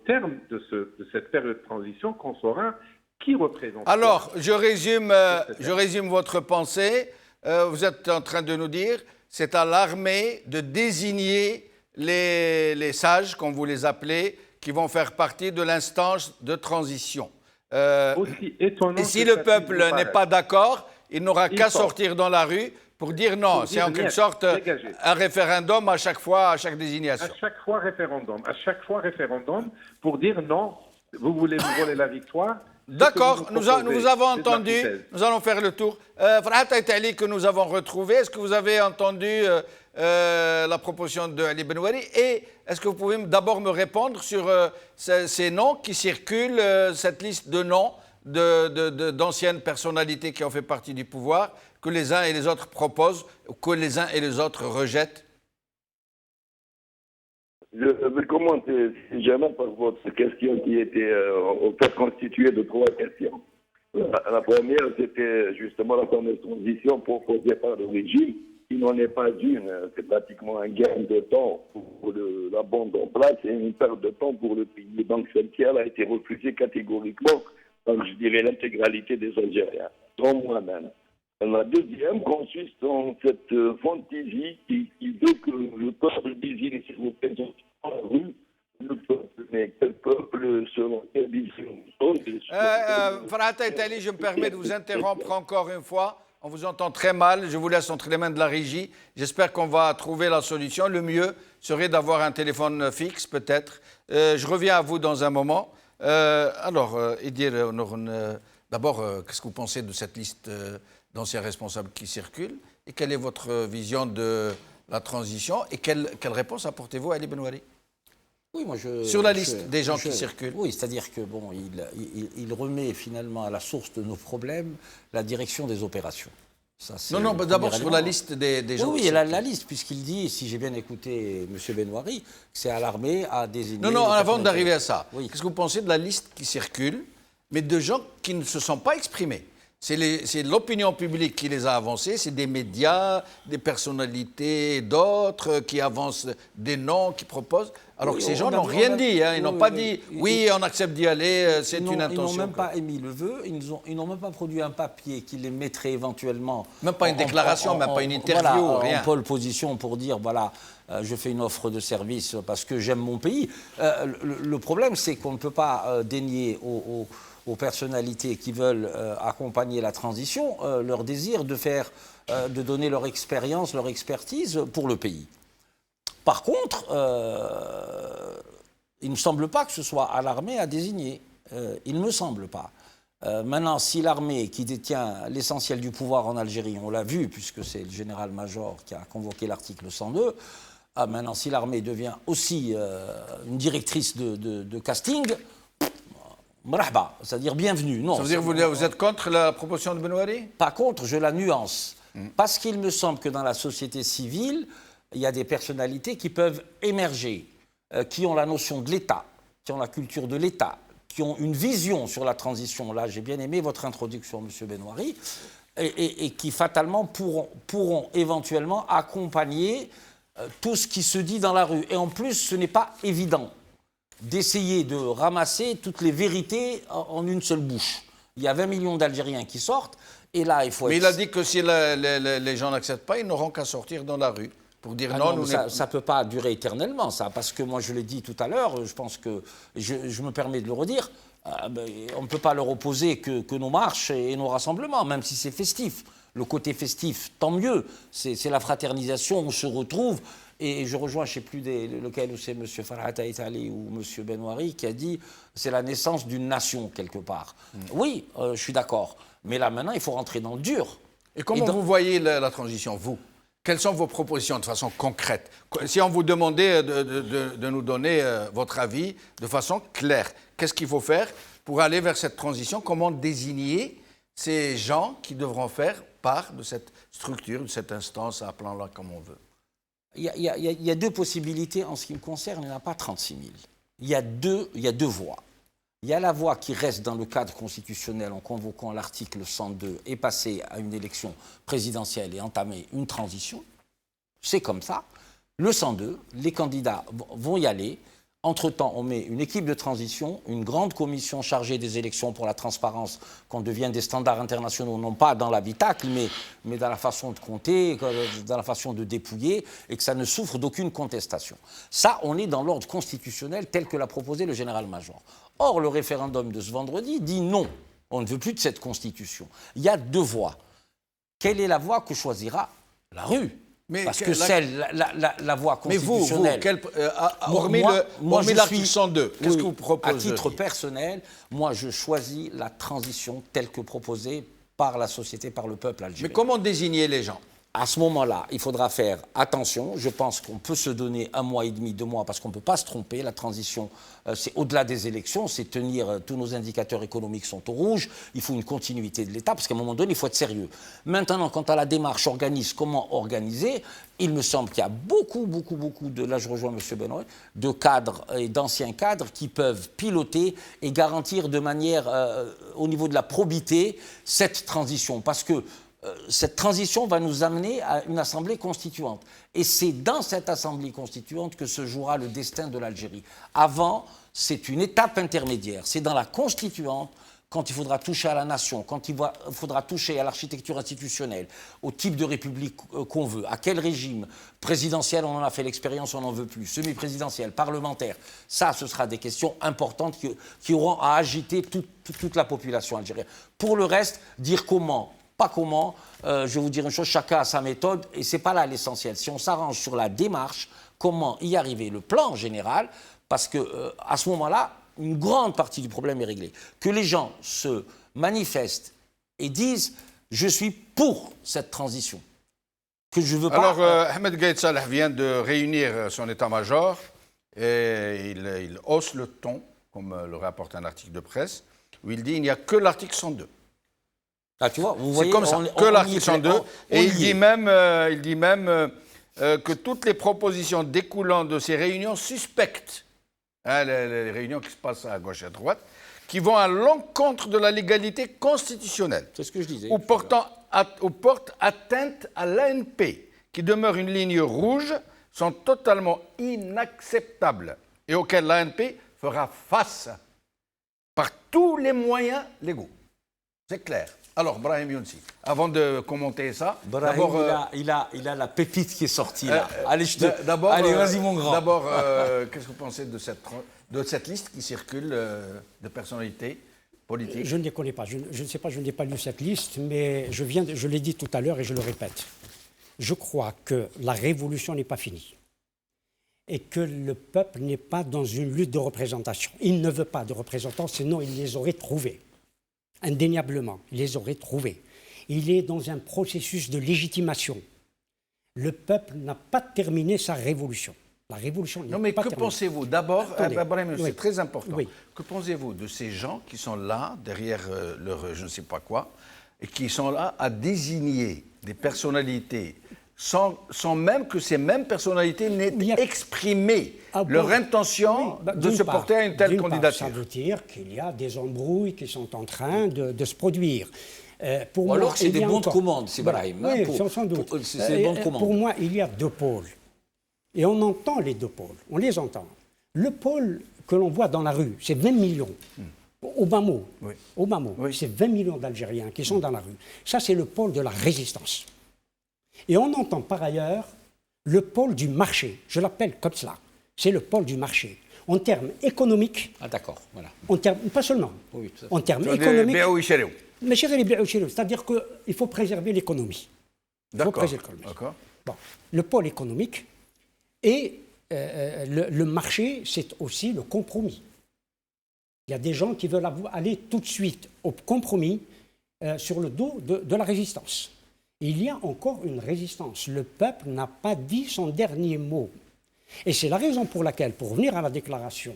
Speaker 5: terme de cette période de transition qu'on saura qui représente.
Speaker 1: Alors, je résume votre pensée. Vous êtes en train de nous dire, c'est à l'armée de désigner les sages, comme vous les appelez, qui vont faire partie de l'instance de transition. Et si le peuple n'est pas d'accord, il n'aura qu'à sortir dans la rue pour dire non. C'est en quelque sorte un référendum à chaque fois, à chaque désignation.
Speaker 5: À chaque fois référendum pour dire non, vous voulez vous voler la victoire.
Speaker 1: D'accord, nous avons entendu, nous allons faire le tour. Farhat Aïtali que nous avons retrouvé, est-ce que vous avez entendu la proposition de Ali Benouari et est-ce que vous pouvez d'abord me répondre sur ces noms qui circulent, cette liste de noms d'anciennes personnalités qui ont fait partie du pouvoir, que les uns et les autres proposent, ou que les uns et les autres rejettent?
Speaker 4: Je vais commenter, si jamais, par votre question qui était au fait constituée de 3 questions. La première, c'était justement la fameuse transition proposée par le régime, qui n'en est pas une. C'est pratiquement un gain de temps pour la bande en place et une perte de temps pour le pays. Donc, celle-ci a été refusée catégoriquement par, je dirais, l'intégralité des Algériens, dont moi-même. La deuxième consiste en cette fantaisie qui veut que le peuple désigne ses représentants en rue. Le peuple, mais quel peuple selon quelle vision?
Speaker 1: Farhat Aïtali, je me permets de vous interrompre encore une fois. On vous entend très mal. Je vous laisse entre les mains de la régie. J'espère qu'on va trouver la solution. Le mieux serait d'avoir un téléphone fixe, peut-être. Je reviens à vous dans un moment. Alors, Idir Nourn, d'abord, qu'est-ce que vous pensez de cette liste d'anciens responsables qui circulent? Et quelle est votre vision de la transition? Et quelle réponse apportez-vous à Ali Benouari?
Speaker 3: Oui, moi
Speaker 1: sur la liste des gens qui circulent.
Speaker 3: Oui, c'est-à-dire que bon, il remet finalement à la source de nos problèmes la direction des opérations. Ça,
Speaker 1: non, d'abord sur la liste des gens.
Speaker 3: Oui, la liste, puisqu'il dit, si j'ai bien écouté M. Benouari, que c'est à l'armée à désigner.
Speaker 1: Non, avant d'arriver à ça,
Speaker 3: oui.
Speaker 1: Qu'est-ce que vous pensez de la liste qui circule, mais de gens qui ne se sont pas exprimés? C'est l'opinion publique qui les a avancés, c'est des médias, des personnalités, d'autres qui avancent des noms, qui proposent, alors que ces gens n'ont rien dit, ils n'ont pas dit « oui, on accepte d'y aller, c'est une intention ».
Speaker 3: Ils n'ont même pas émis le vœu, ils n'ont même pas produit un papier qui les mettrait évenlement…
Speaker 1: Même pas une déclaration, même pas une interview,
Speaker 3: voilà,
Speaker 1: rien.
Speaker 3: En pole position pour dire « voilà, je fais une offre de service parce que j'aime mon pays ». Le problème, c'est qu'on ne peut pas dénier aux personnalités qui veulent accompagner la transition leur désir de donner leur expérience, leur expertise pour le pays. Par contre, il ne me semble pas que ce soit à l'armée à désigner. Il ne me semble pas. Maintenant, si l'armée, qui détient l'essentiel du pouvoir en Algérie, on l'a vu, puisque c'est le général-major qui a convoqué l'article 102, maintenant, si l'armée devient aussi une directrice de casting, marhaba, c'est-à-dire bienvenue. Non,
Speaker 1: ça veut dire que vous êtes contre la proposition de Benouari?
Speaker 3: Pas contre, je la nuance. Parce qu'il me semble que dans la société civile, il y a des personnalités qui peuvent émerger, qui ont la notion de l'État, qui ont la culture de l'État, qui ont une vision sur la transition. Là, j'ai bien aimé votre introduction, M. Benouari, et qui fatalement pourront éventuellement accompagner tout ce qui se dit dans la rue. Et en plus, ce n'est pas évident d'essayer de ramasser toutes les vérités en une seule bouche. Il y a 20 millions d'Algériens qui sortent, et là, il faut...
Speaker 1: Mais il a dit que si les gens n'acceptent pas, ils n'auront qu'à sortir dans la rue pour dire non.
Speaker 3: Ça ne peut pas durer éternellement, ça, parce que moi, je l'ai dit tout à l'heure, je pense que, je me permets de le redire, on ne peut pas leur opposer que nos marches et nos rassemblements, même si c'est festif. Le côté festif, tant mieux, c'est la fraternisation, on se retrouve. Et je rejoins, je ne sais plus lequel, c'est M. Farhat Aïtali ou M. Benouari qui a dit c'est la naissance d'une nation quelque part. Oui, je suis d'accord. Mais là maintenant, il faut rentrer dans le dur.
Speaker 1: Et comment vous voyez la transition, vous? Quelles sont vos propositions de façon concrète? Si on vous demandait de nous donner votre avis de façon claire, qu'est-ce qu'il faut faire pour aller vers cette transition? Comment désigner ces gens qui devront faire part de cette structure, de cette instance, appelons-la comme on veut?
Speaker 3: Il y a deux possibilités en ce qui me concerne, il n'y en a pas 36 000. Il y a deux voies. Il y a la voie qui reste dans le cadre constitutionnel en convoquant l'article 102 et passer à une élection présidentielle et entamer une transition. C'est comme ça. Le 102, les candidats vont y aller. Entre-temps, on met une équipe de transition, une grande commission chargée des élections pour la transparence, qu'on devienne des standards internationaux, non pas dans l'habitacle, mais dans la façon de compter, dans la façon de dépouiller, et que ça ne souffre d'aucune contestation. Ça, on est dans l'ordre constitutionnel tel que l'a proposé le général-major. Or, le référendum de ce vendredi dit non, on ne veut plus de cette constitution. Il y a deux voies. Quelle est la voie que choisira la rue ? Parce que la voie constitutionnelle...
Speaker 1: Mais vous hormis l'article 102, qu'est-ce que vous proposez?
Speaker 3: À titre personnel, moi je choisis la transition telle que proposée par la société, par le peuple algérien.
Speaker 1: Mais comment désigner les gens?
Speaker 3: À ce moment-là, il faudra faire attention. Je pense qu'on peut se donner 1 mois et demi, 2 mois, parce qu'on ne peut pas se tromper. La transition, c'est au-delà des élections, c'est tenir, tous nos indicateurs économiques sont au rouge. Il faut une continuité de l'État, parce qu'à un moment donné, il faut être sérieux. Maintenant, quant à la démarche comment organiser, il me semble qu'il y a beaucoup de, là je rejoins M. Benoît, de cadres et d'anciens cadres qui peuvent piloter et garantir de manière, au niveau de la probité, cette transition. Parce que cette transition va nous amener à une assemblée constituante. Et c'est dans cette assemblée constituante que se jouera le destin de l'Algérie. Avant, c'est une étape intermédiaire. C'est dans la constituante, quand il faudra toucher à la nation, quand il faudra toucher à l'architecture institutionnelle, au type de république qu'on veut, à quel régime présidentiel, on en a fait l'expérience, on n'en veut plus, semi-présidentiel, parlementaire. Ça, ce sera des questions importantes qui auront à agiter toute la population algérienne. Pour le reste, dire comment, pas comment, je vais vous dire une chose, chacun a sa méthode et ce n'est pas là l'essentiel. Si on s'arrange sur la démarche, comment y arriver, le plan général, parce que à ce moment-là, une grande partie du problème est réglée. Que les gens se manifestent et disent « je suis pour cette transition ». Que je veux pas...
Speaker 1: Alors, Ahmed Gaïd Salah vient de réunir son état-major et il hausse le ton, comme le rapporte un article de presse, où il dit « il n'y a que l'article 102 ».
Speaker 3: Ah, tu vois, vous
Speaker 1: c'est
Speaker 3: voyez,
Speaker 1: comme ça, que l'article 102. Et il dit même que toutes les propositions découlant de ces réunions suspectes, hein, les réunions qui se passent à gauche et à droite, qui vont à l'encontre de la légalité constitutionnelle,
Speaker 3: c'est ce que je disais,
Speaker 1: ou portent atteinte à l'ANP, qui demeure une ligne rouge, sont totalement inacceptables et auxquelles l'ANP fera face par tous les moyens légaux. C'est clair. Alors, Brahim Younsi, avant de commenter ça,
Speaker 3: d'abord, il a la pépite qui est sortie là. Allez, allez, vas-y mon grand.
Speaker 1: D'abord, qu'est-ce que vous pensez de cette liste qui circule de personnalités politiques?
Speaker 6: Je ne les connais pas. Je ne sais pas, je n'ai pas lu cette liste, mais je l'ai dit tout à l'heure et je le répète. Je crois que la révolution n'est pas finie et que le peuple n'est pas dans une lutte de représentation. Il ne veut pas de représentants, sinon il les aurait trouvés. Indéniablement, il les aurait trouvés. Il est dans un processus de légitimation. Le peuple n'a pas terminé sa révolution. La révolution n'est pas terminée.
Speaker 1: Non, mais que pensez-vous? D'abord, c'est
Speaker 6: oui.
Speaker 1: très important.
Speaker 6: Oui.
Speaker 1: Que pensez-vous de ces gens qui sont là, derrière leur je ne sais pas quoi, et qui sont là à désigner des personnalités sans même que ces mêmes personnalités n'aient exprimé leur intention de se porter à une telle candidature?
Speaker 6: Ça veut dire qu'il y a des embrouilles qui sont en train de se produire.
Speaker 3: Ou alors c'est des bons de commande, c'est Brahim.
Speaker 6: Oui, sans doute.
Speaker 3: C'est des bons de commande.
Speaker 6: Pour moi, il y a deux pôles. Et on entend les deux pôles, on les entend. Le pôle que l'on voit dans la rue, c'est 20 millions. Au bas mot, c'est 20 millions d'Algériens qui sont dans la rue. Ça, c'est le pôle de la résistance. Et on entend par ailleurs le pôle du marché. Je l'appelle comme cela. C'est le pôle du marché. En termes économiques.
Speaker 3: Ah, d'accord, voilà.
Speaker 6: Pas seulement.
Speaker 3: Oui,
Speaker 6: en termes économiques. Mais c'est-à-dire qu'il faut préserver l'économie.
Speaker 1: D'accord.
Speaker 6: Bon, le pôle économique et le marché, c'est aussi le compromis. Il y a des gens qui veulent aller tout de suite au compromis sur le dos de la résistance. Il y a encore une résistance. Le peuple n'a pas dit son dernier mot. Et c'est la raison pour laquelle, pour revenir à la déclaration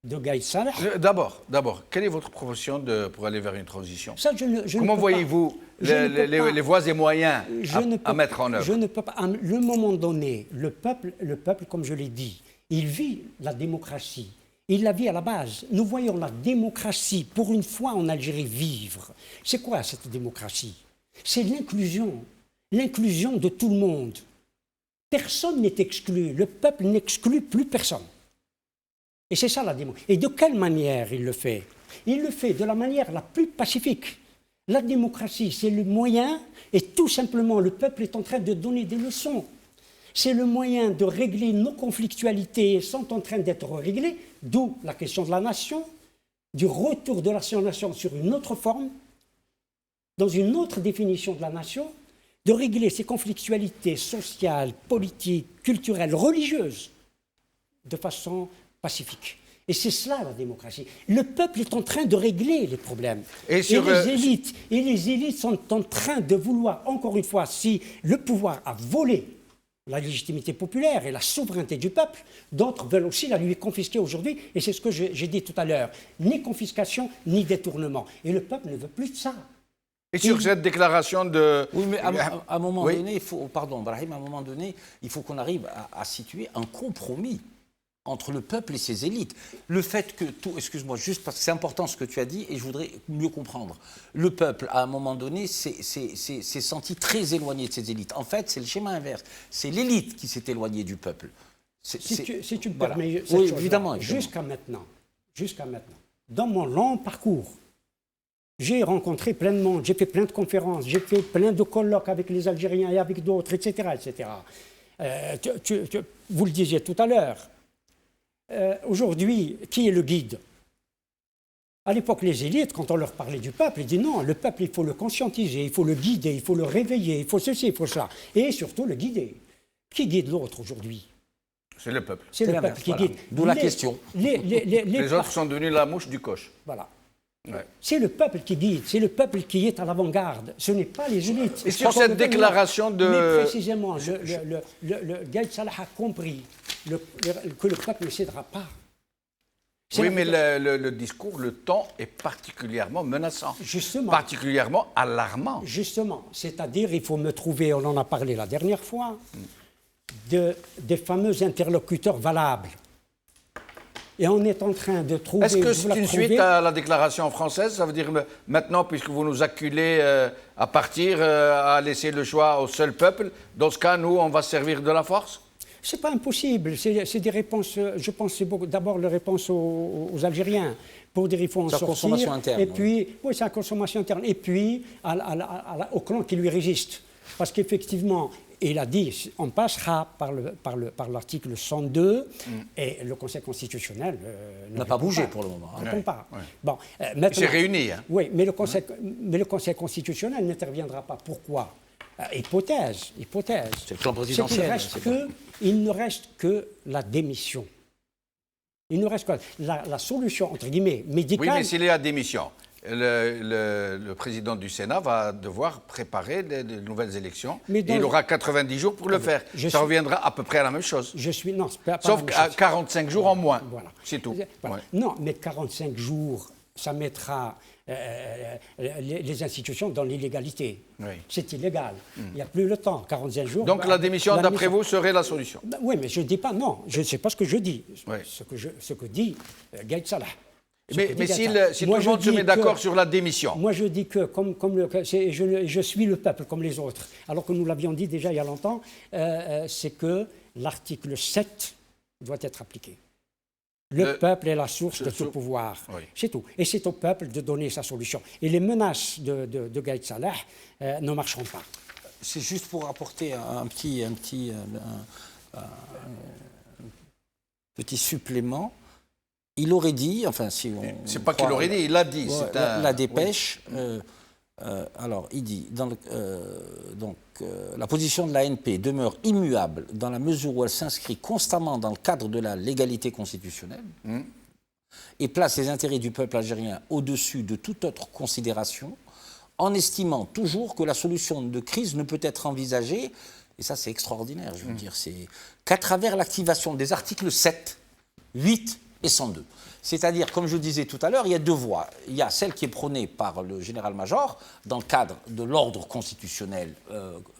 Speaker 6: de Gaïd Salah...
Speaker 1: D'abord, quelle est votre profession pour aller vers une transition?
Speaker 6: je
Speaker 1: Comment voyez-vous les voies et moyens à mettre en œuvre?
Speaker 6: Je ne peux pas. À le moment donné, le peuple, comme je l'ai dit, il vit la démocratie. Il la vit à la base. Nous voyons la démocratie, pour une fois en Algérie, vivre. C'est quoi cette démocratie? C'est l'inclusion de tout le monde. Personne n'est exclu, le peuple n'exclut plus personne. Et c'est ça la démocratie. Et de quelle manière il le fait? Il le fait de la manière la plus pacifique. La démocratie, c'est le moyen, et tout simplement, le peuple est en train de donner des leçons. C'est le moyen de régler nos conflictualités, sont en train d'être réglées, d'où la question de la nation, du retour de la nation sur une autre forme, dans une autre définition de la nation, de régler ces conflictualités sociales, politiques, culturelles, religieuses, de façon pacifique. Et c'est cela la démocratie. Le peuple est en train de régler les problèmes. Et les élites sont en train de vouloir, encore une fois, si le pouvoir a volé la légitimité populaire et la souveraineté du peuple, d'autres veulent aussi la lui confisquer aujourd'hui. Et c'est ce que j'ai dit tout à l'heure. Ni confiscation, ni détournement. Et le peuple ne veut plus de ça.
Speaker 1: Et sur cette déclaration de...
Speaker 3: Oui, mais à un moment donné, il faut, pardon, Brahim, à un moment donné, il faut qu'on arrive à situer un compromis entre le peuple et ses élites. Le fait que tout... Excuse-moi, juste parce que c'est important ce que tu as dit et je voudrais mieux comprendre. Le peuple, à un moment donné, s'est senti très éloigné de ses élites. En fait, c'est le schéma inverse. C'est l'élite qui s'est éloignée du peuple.
Speaker 6: Si tu me
Speaker 3: voilà.
Speaker 6: permets,
Speaker 3: Oui, évidemment.
Speaker 6: Jusqu'à maintenant, dans mon long parcours, j'ai rencontré plein de monde, j'ai fait plein de conférences, j'ai fait plein de colloques avec les Algériens et avec d'autres, etc. etc. Vous le disiez tout à l'heure. Aujourd'hui, qui est le guide? À l'époque, les élites, quand on leur parlait du peuple, ils disaient non, le peuple, il faut le conscientiser, il faut le guider, il faut le réveiller, il faut ceci, il faut cela. Et surtout le guider. Qui guide l'autre aujourd'hui?
Speaker 1: C'est le peuple.
Speaker 6: C'est le peuple qui guide.
Speaker 3: D'où la question.
Speaker 1: Les autres sont devenus la mouche du coche.
Speaker 6: Voilà.
Speaker 1: Ouais.
Speaker 6: C'est le peuple qui guide, c'est le peuple qui est à l'avant-garde, ce n'est pas les élites.
Speaker 1: Et sur cette déclaration de...
Speaker 6: Mais précisément, le Gaïd Salah a compris que le peuple ne cédera pas.
Speaker 1: Oui, mais le discours, le ton est particulièrement menaçant.
Speaker 6: Justement.
Speaker 1: Particulièrement alarmant.
Speaker 6: Justement. C'est-à-dire, il faut me trouver, on en a parlé la dernière fois, des fameux interlocuteurs valables. Et on est en train de trouver...
Speaker 1: Est-ce que c'est une suite à la déclaration française? Ça veut dire maintenant, puisque vous nous acculez à partir, à laisser le choix au seul peuple, dans ce cas, nous, on va servir de la force?
Speaker 6: C'est pas impossible. C'est des réponses, je pense, c'est d'abord les réponses aux Algériens. Pour dire il faut en sortir.
Speaker 3: C'est la consommation interne.
Speaker 6: Et puis, oui, c'est la consommation interne. Et puis, au clan qui lui résiste. Parce qu'effectivement, il a dit, on passera par l'article 102 et le Conseil constitutionnel
Speaker 3: n'a pas bougé pour le moment.
Speaker 6: Ne répond pas.
Speaker 1: Ouais.
Speaker 6: Bon,
Speaker 1: il s'est réuni. Hein.
Speaker 6: Oui, mais le Conseil constitutionnel n'interviendra pas. Pourquoi? Hypothèse.
Speaker 3: C'est le plan présidentiel.
Speaker 6: Il ne reste que la démission. Il ne reste que la solution, entre guillemets, médicale.
Speaker 1: Oui, mais s'il y a démission, le président du Sénat va devoir préparer de nouvelles élections. Il aura 90 jours pour le faire. Ça reviendra à peu près à la même chose. Sauf à 45 jours en moins. Voilà. C'est tout.
Speaker 6: Voilà. Ouais. Non, mais 45 jours, ça mettra les institutions dans l'illégalité. Oui. C'est illégal. Il n'y a plus le temps. 45 jours.
Speaker 1: Donc la démission, d'après vous, serait la solution?
Speaker 6: Oui, mais je ne dis pas non. Je ne sais pas ce que je dis. Oui. Ce que dit Gaïd Salah.
Speaker 1: Mais si tout le monde se met d'accord sur la démission.
Speaker 6: Moi, je dis que je suis le peuple comme les autres, alors que nous l'avions dit déjà il y a longtemps, c'est que l'article 7 doit être appliqué. Le peuple est la source de tout pouvoir. Oui. C'est tout. Et c'est au peuple de donner sa solution. Et les menaces de Gaïd Salah ne marcheront pas.
Speaker 3: C'est juste pour apporter un petit supplément. Il aurait dit, enfin si on...
Speaker 1: C'est pas qu'il aurait dit, il l'a dit.
Speaker 3: La dépêche, alors il dit, la position de l'ANP demeure immuable dans la mesure où elle s'inscrit constamment dans le cadre de la légalité constitutionnelle et place les intérêts du peuple algérien au-dessus de toute autre considération, en estimant toujours que la solution de crise ne peut être envisagée, et ça c'est extraordinaire, je veux dire, c'est qu'à travers l'activation des articles 7, 8 et 102. C'est-à-dire, comme je disais tout à l'heure, il y a deux voies. Il y a celle qui est prônée par le général-major dans le cadre de l'ordre constitutionnel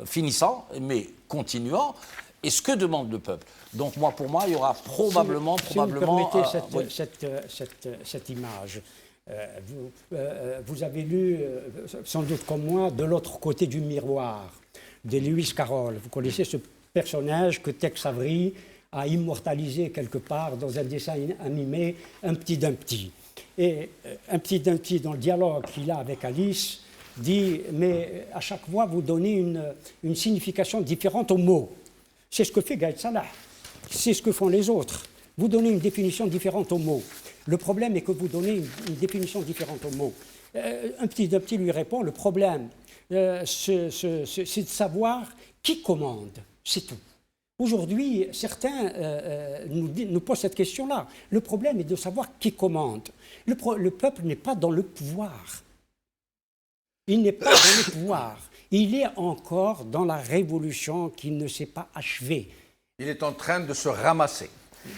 Speaker 3: finissant, mais continuant, et ce que demande le peuple. Donc, pour moi, il y aura probablement...
Speaker 6: Si vous me permettez cette image, vous avez lu, sans doute comme moi, De l'autre côté du miroir, de Lewis Carroll. Vous connaissez ce personnage que Tex Avery a immortalisé quelque part dans un dessin animé, Un petit d'un petit. Et Un petit d'un petit, dans le dialogue qu'il a avec Alice, dit « Mais à chaque fois, vous donnez une signification différente aux mots. » C'est ce que fait Gaïd Salah. C'est ce que font les autres. Vous donnez une définition différente aux mots. Le problème est que vous donnez une définition différente aux mots. Un petit d'un petit lui répond « Le problème, c'est de savoir qui commande. C'est tout. » Aujourd'hui, certains nous posent cette question-là. Le problème est de savoir qui commande. Le peuple n'est pas dans le pouvoir. Il n'est pas dans le pouvoir. Il est encore dans la révolution qui ne s'est pas achevée.
Speaker 1: Il est en train de se ramasser.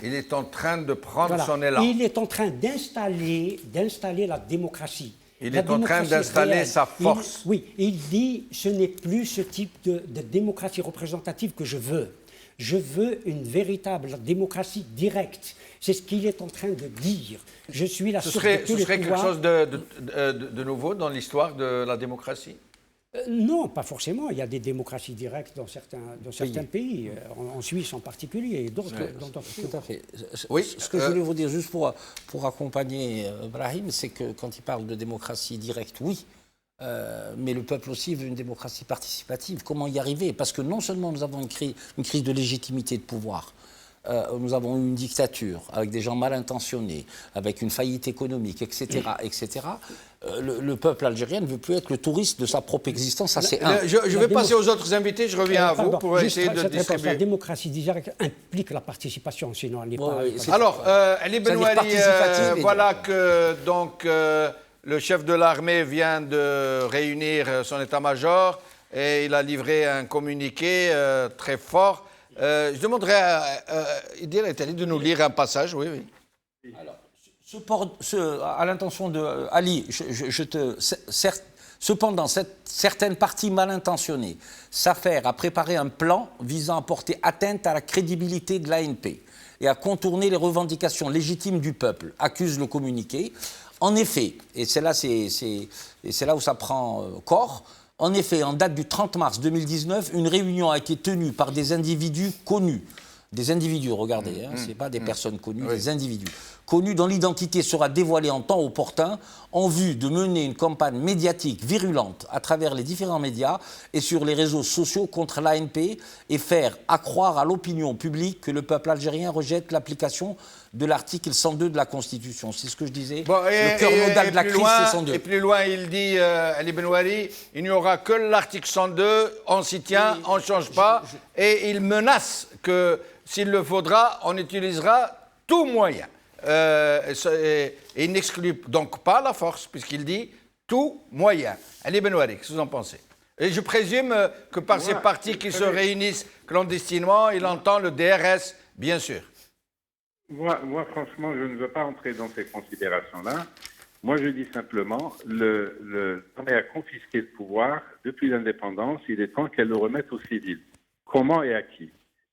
Speaker 1: Il est en train de prendre
Speaker 6: Voilà.
Speaker 1: son élan.
Speaker 6: Il est en train d'installer la démocratie.
Speaker 1: Il est en train d'installer
Speaker 6: réelle.
Speaker 1: sa force.
Speaker 6: Oui, il dit ce n'est plus ce type de démocratie représentative que je veux. Je veux une véritable démocratie directe. C'est ce qu'il est en train de dire. Je suis la source de tous
Speaker 1: Ce
Speaker 6: les
Speaker 1: serait quelque
Speaker 6: pouvoirs.
Speaker 1: chose de nouveau dans l'histoire de la démocratie?
Speaker 6: Non, pas forcément. Il y a des démocraties directes dans certains pays, en Suisse en particulier, et d'autres.
Speaker 3: Tout à fait.
Speaker 1: Oui,
Speaker 3: Ce que je voulais vous dire, juste pour accompagner Brahim, c'est que quand il parle de démocratie directe, oui, mais le peuple aussi veut une démocratie participative. Comment y arriver? Parce que non seulement nous avons une crise de légitimité de pouvoir, nous avons eu une dictature avec des gens mal intentionnés, avec une faillite économique, etc., etc. Le peuple algérien ne veut plus être le touriste de sa propre existence. Ça, c'est un.
Speaker 1: Je vais passer aux autres invités, je reviens à vous pour essayer de distribuer.
Speaker 6: La démocratie directe implique la participation, sinon elle n'est pas...
Speaker 1: Alors, Ali Benouari, voilà que donc, le chef de l'armée vient de réunir son état-major et il a livré un communiqué très fort. Je demanderais à Idir Ettali de nous lire un passage, oui.
Speaker 3: Alors, à l'intention de Ali, cependant, certaines parties mal intentionnées s'affairent à préparer un plan visant à porter atteinte à la crédibilité de l'ANP et à contourner les revendications légitimes du peuple, accuse le communiqué. En effet, et c'est là où ça prend corps, en effet, en date du 30 mars 2019, une réunion a été tenue par des individus connus. Des individus, regardez, ce n'est pas des personnes connues, des individus connus dont l'identité sera dévoilée en temps opportun en vue de mener une campagne médiatique virulente à travers les différents médias et sur les réseaux sociaux contre l'ANP et faire accroire à l'opinion publique que le peuple algérien rejette l'application de l'article 102 de la Constitution. C'est ce que je disais. Le cœur nodal de la crise, c'est 102.
Speaker 1: Et plus loin, il dit, Ali Benouari, il n'y aura que l'article 102, on s'y tient, on ne change pas, et il menace que s'il le faudra, on utilisera tout moyen. Et il n'exclut donc pas la force, puisqu'il dit tout moyen. Ali Benouari, qu'est-ce que vous en pensez? Et je présume que par ces partis qui se réunissent clandestinement, il entend le DRS, bien sûr.
Speaker 5: Moi, franchement, je ne veux pas entrer dans ces considérations-là. Moi, je dis simplement, l'armée a confisqué le pouvoir depuis l'indépendance. Il est temps qu'elle le remette aux civils. Comment et à qui?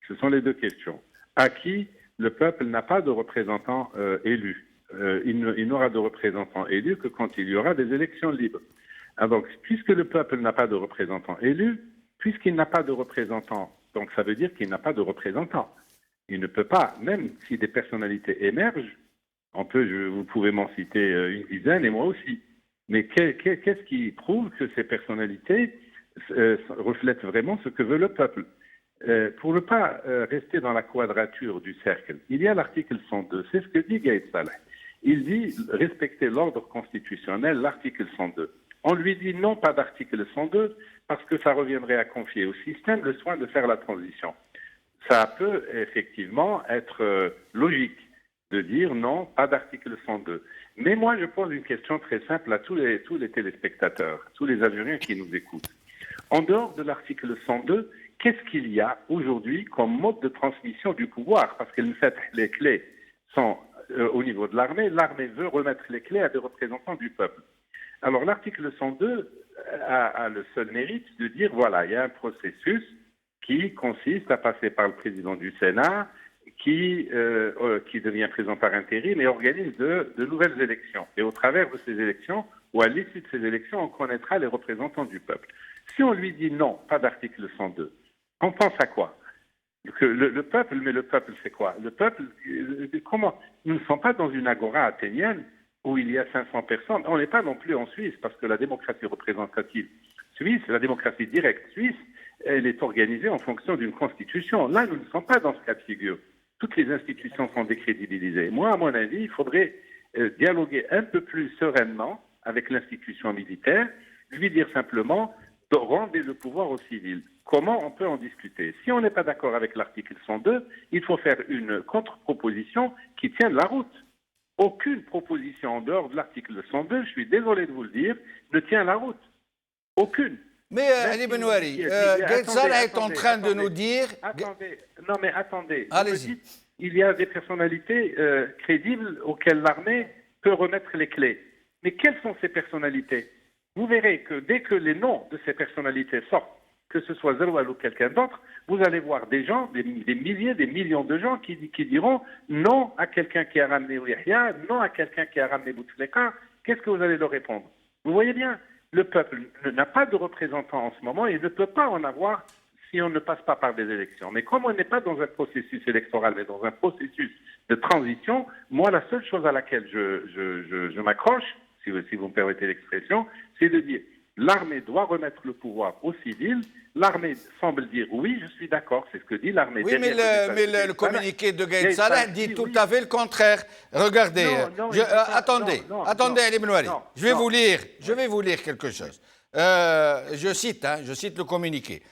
Speaker 5: Ce sont les deux questions. À qui? Le peuple n'a pas de représentants élus. Il n'aura de représentants élus que quand il y aura des élections libres. Donc, puisque le peuple n'a pas de représentants élus, puisqu'il n'a pas de représentants, donc ça veut dire qu'il n'a pas de représentants. Il ne peut pas, même si des personnalités émergent, vous pouvez m'en citer une dizaine et moi aussi. Mais qu'est-ce qui prouve que ces personnalités reflètent vraiment ce que veut le peuple? Pour ne pas rester dans la quadrature du cercle, il y a l'article 102, c'est ce que dit Gaïd Saleh. Il dit respecter l'ordre constitutionnel, l'article 102. On lui dit non, pas d'article 102, parce que ça reviendrait à confier au système le soin de faire la transition. Ça peut effectivement être logique de dire non, pas d'article 102. Mais moi, je pose une question très simple à tous les téléspectateurs, tous les Algériens qui nous écoutent. En dehors de l'article 102, qu'est-ce qu'il y a aujourd'hui comme mode de transmission du pouvoir? Parce que les clés sont au niveau de l'armée. L'armée veut remettre les clés à des représentants du peuple. Alors l'article 102 a le seul mérite de dire, voilà, il y a un processus qui consiste à passer par le président du Sénat, qui devient président par intérim et organise de nouvelles élections. Et au travers de ces élections, ou à l'issue de ces élections, on connaîtra les représentants du peuple. Si on lui dit non, pas d'article 102, on pense à quoi? Que le peuple, mais le peuple c'est quoi? Le peuple, comment? Nous ne sommes pas dans une agora athénienne où il y a 500 personnes. On n'est pas non plus en Suisse, parce que la démocratie représentative suisse, la démocratie directe suisse, elle est organisée en fonction d'une constitution. Là, nous ne sommes pas dans ce cas de figure. Toutes les institutions sont décrédibilisées. Moi, à mon avis, il faudrait dialoguer un peu plus sereinement avec l'institution militaire, lui dire simplement, rendez le pouvoir aux civils. Comment on peut en discuter? Si on n'est pas d'accord avec l'article 102, il faut faire une contre-proposition qui tienne la route. Aucune proposition en dehors de l'article 102, je suis désolé de vous le dire, ne tient la route. Aucune.
Speaker 1: Mais Ali Benouari, Gaël Saleh est en train de nous dire...
Speaker 5: Attendez, non mais attendez.
Speaker 1: Allez-y.
Speaker 5: Il y a des personnalités crédibles auxquelles l'armée peut remettre les clés. Mais quelles sont ces personnalités? Vous verrez que dès que les noms de ces personnalités sortent, que ce soit Zeroual ou quelqu'un d'autre, vous allez voir des gens, des milliers, des millions de gens qui diront non à quelqu'un qui a ramené Yahya, non à quelqu'un qui a ramené Bouteflika. Qu'est-ce que vous allez leur répondre? Vous voyez bien, le peuple n'a pas de représentants en ce moment et ne peut pas en avoir si on ne passe pas par des élections. Mais comme on n'est pas dans un processus électoral, mais dans un processus de transition, moi, la seule chose à laquelle je m'accroche, si vous me permettez l'expression, c'est de dire l'armée doit remettre le pouvoir aux civils. L'armée semble dire oui, je suis d'accord, c'est ce que dit l'armée.
Speaker 1: Oui, mais le communiqué de Gaël Saleh dit tout à fait le contraire. Regardez, attendez, Ali Benouari, je vais vous lire quelque chose. Je cite le communiqué.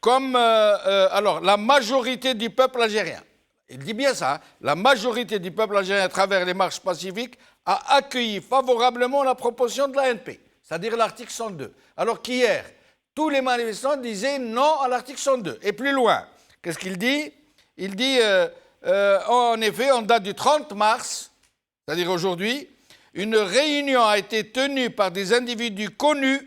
Speaker 1: Alors, la majorité du peuple algérien, il dit bien ça, la majorité du peuple algérien à travers les marches pacifiques a accueilli favorablement la proposition de l'ANP, c'est-à-dire l'article 102. Alors qu'hier, tous les manifestants disaient non à l'article 102. Et plus loin, qu'est-ce qu'il dit? Il dit, en effet, en date du 30 mars, c'est-à-dire aujourd'hui, une réunion a été tenue par des individus connus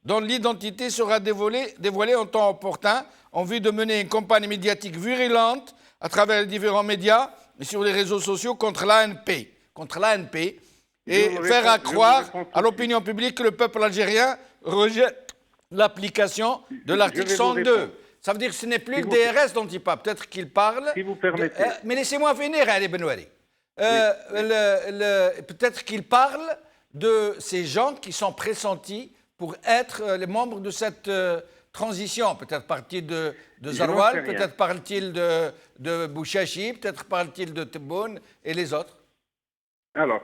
Speaker 1: dont l'identité sera dévoilée en temps opportun en vue de mener une campagne médiatique virulente à travers les différents médias et sur les réseaux sociaux contre l'ANP, et faire accroire à l'opinion publique que le peuple algérien rejette l'application de l'article 102. Ça veut dire que ce n'est plus le DRS dont il parle. Peut-être qu'il parle...
Speaker 5: Si vous permettez.
Speaker 1: Mais laissez-moi finir, Ali Benouari. Peut-être qu'il parle de ces gens qui sont pressentis pour être les membres de cette transition. Peut-être parle-t-il de Zeroual, peut-être parle-t-il de Bouchachi, peut-être parle-t-il de Tebboune et les autres.
Speaker 5: Alors,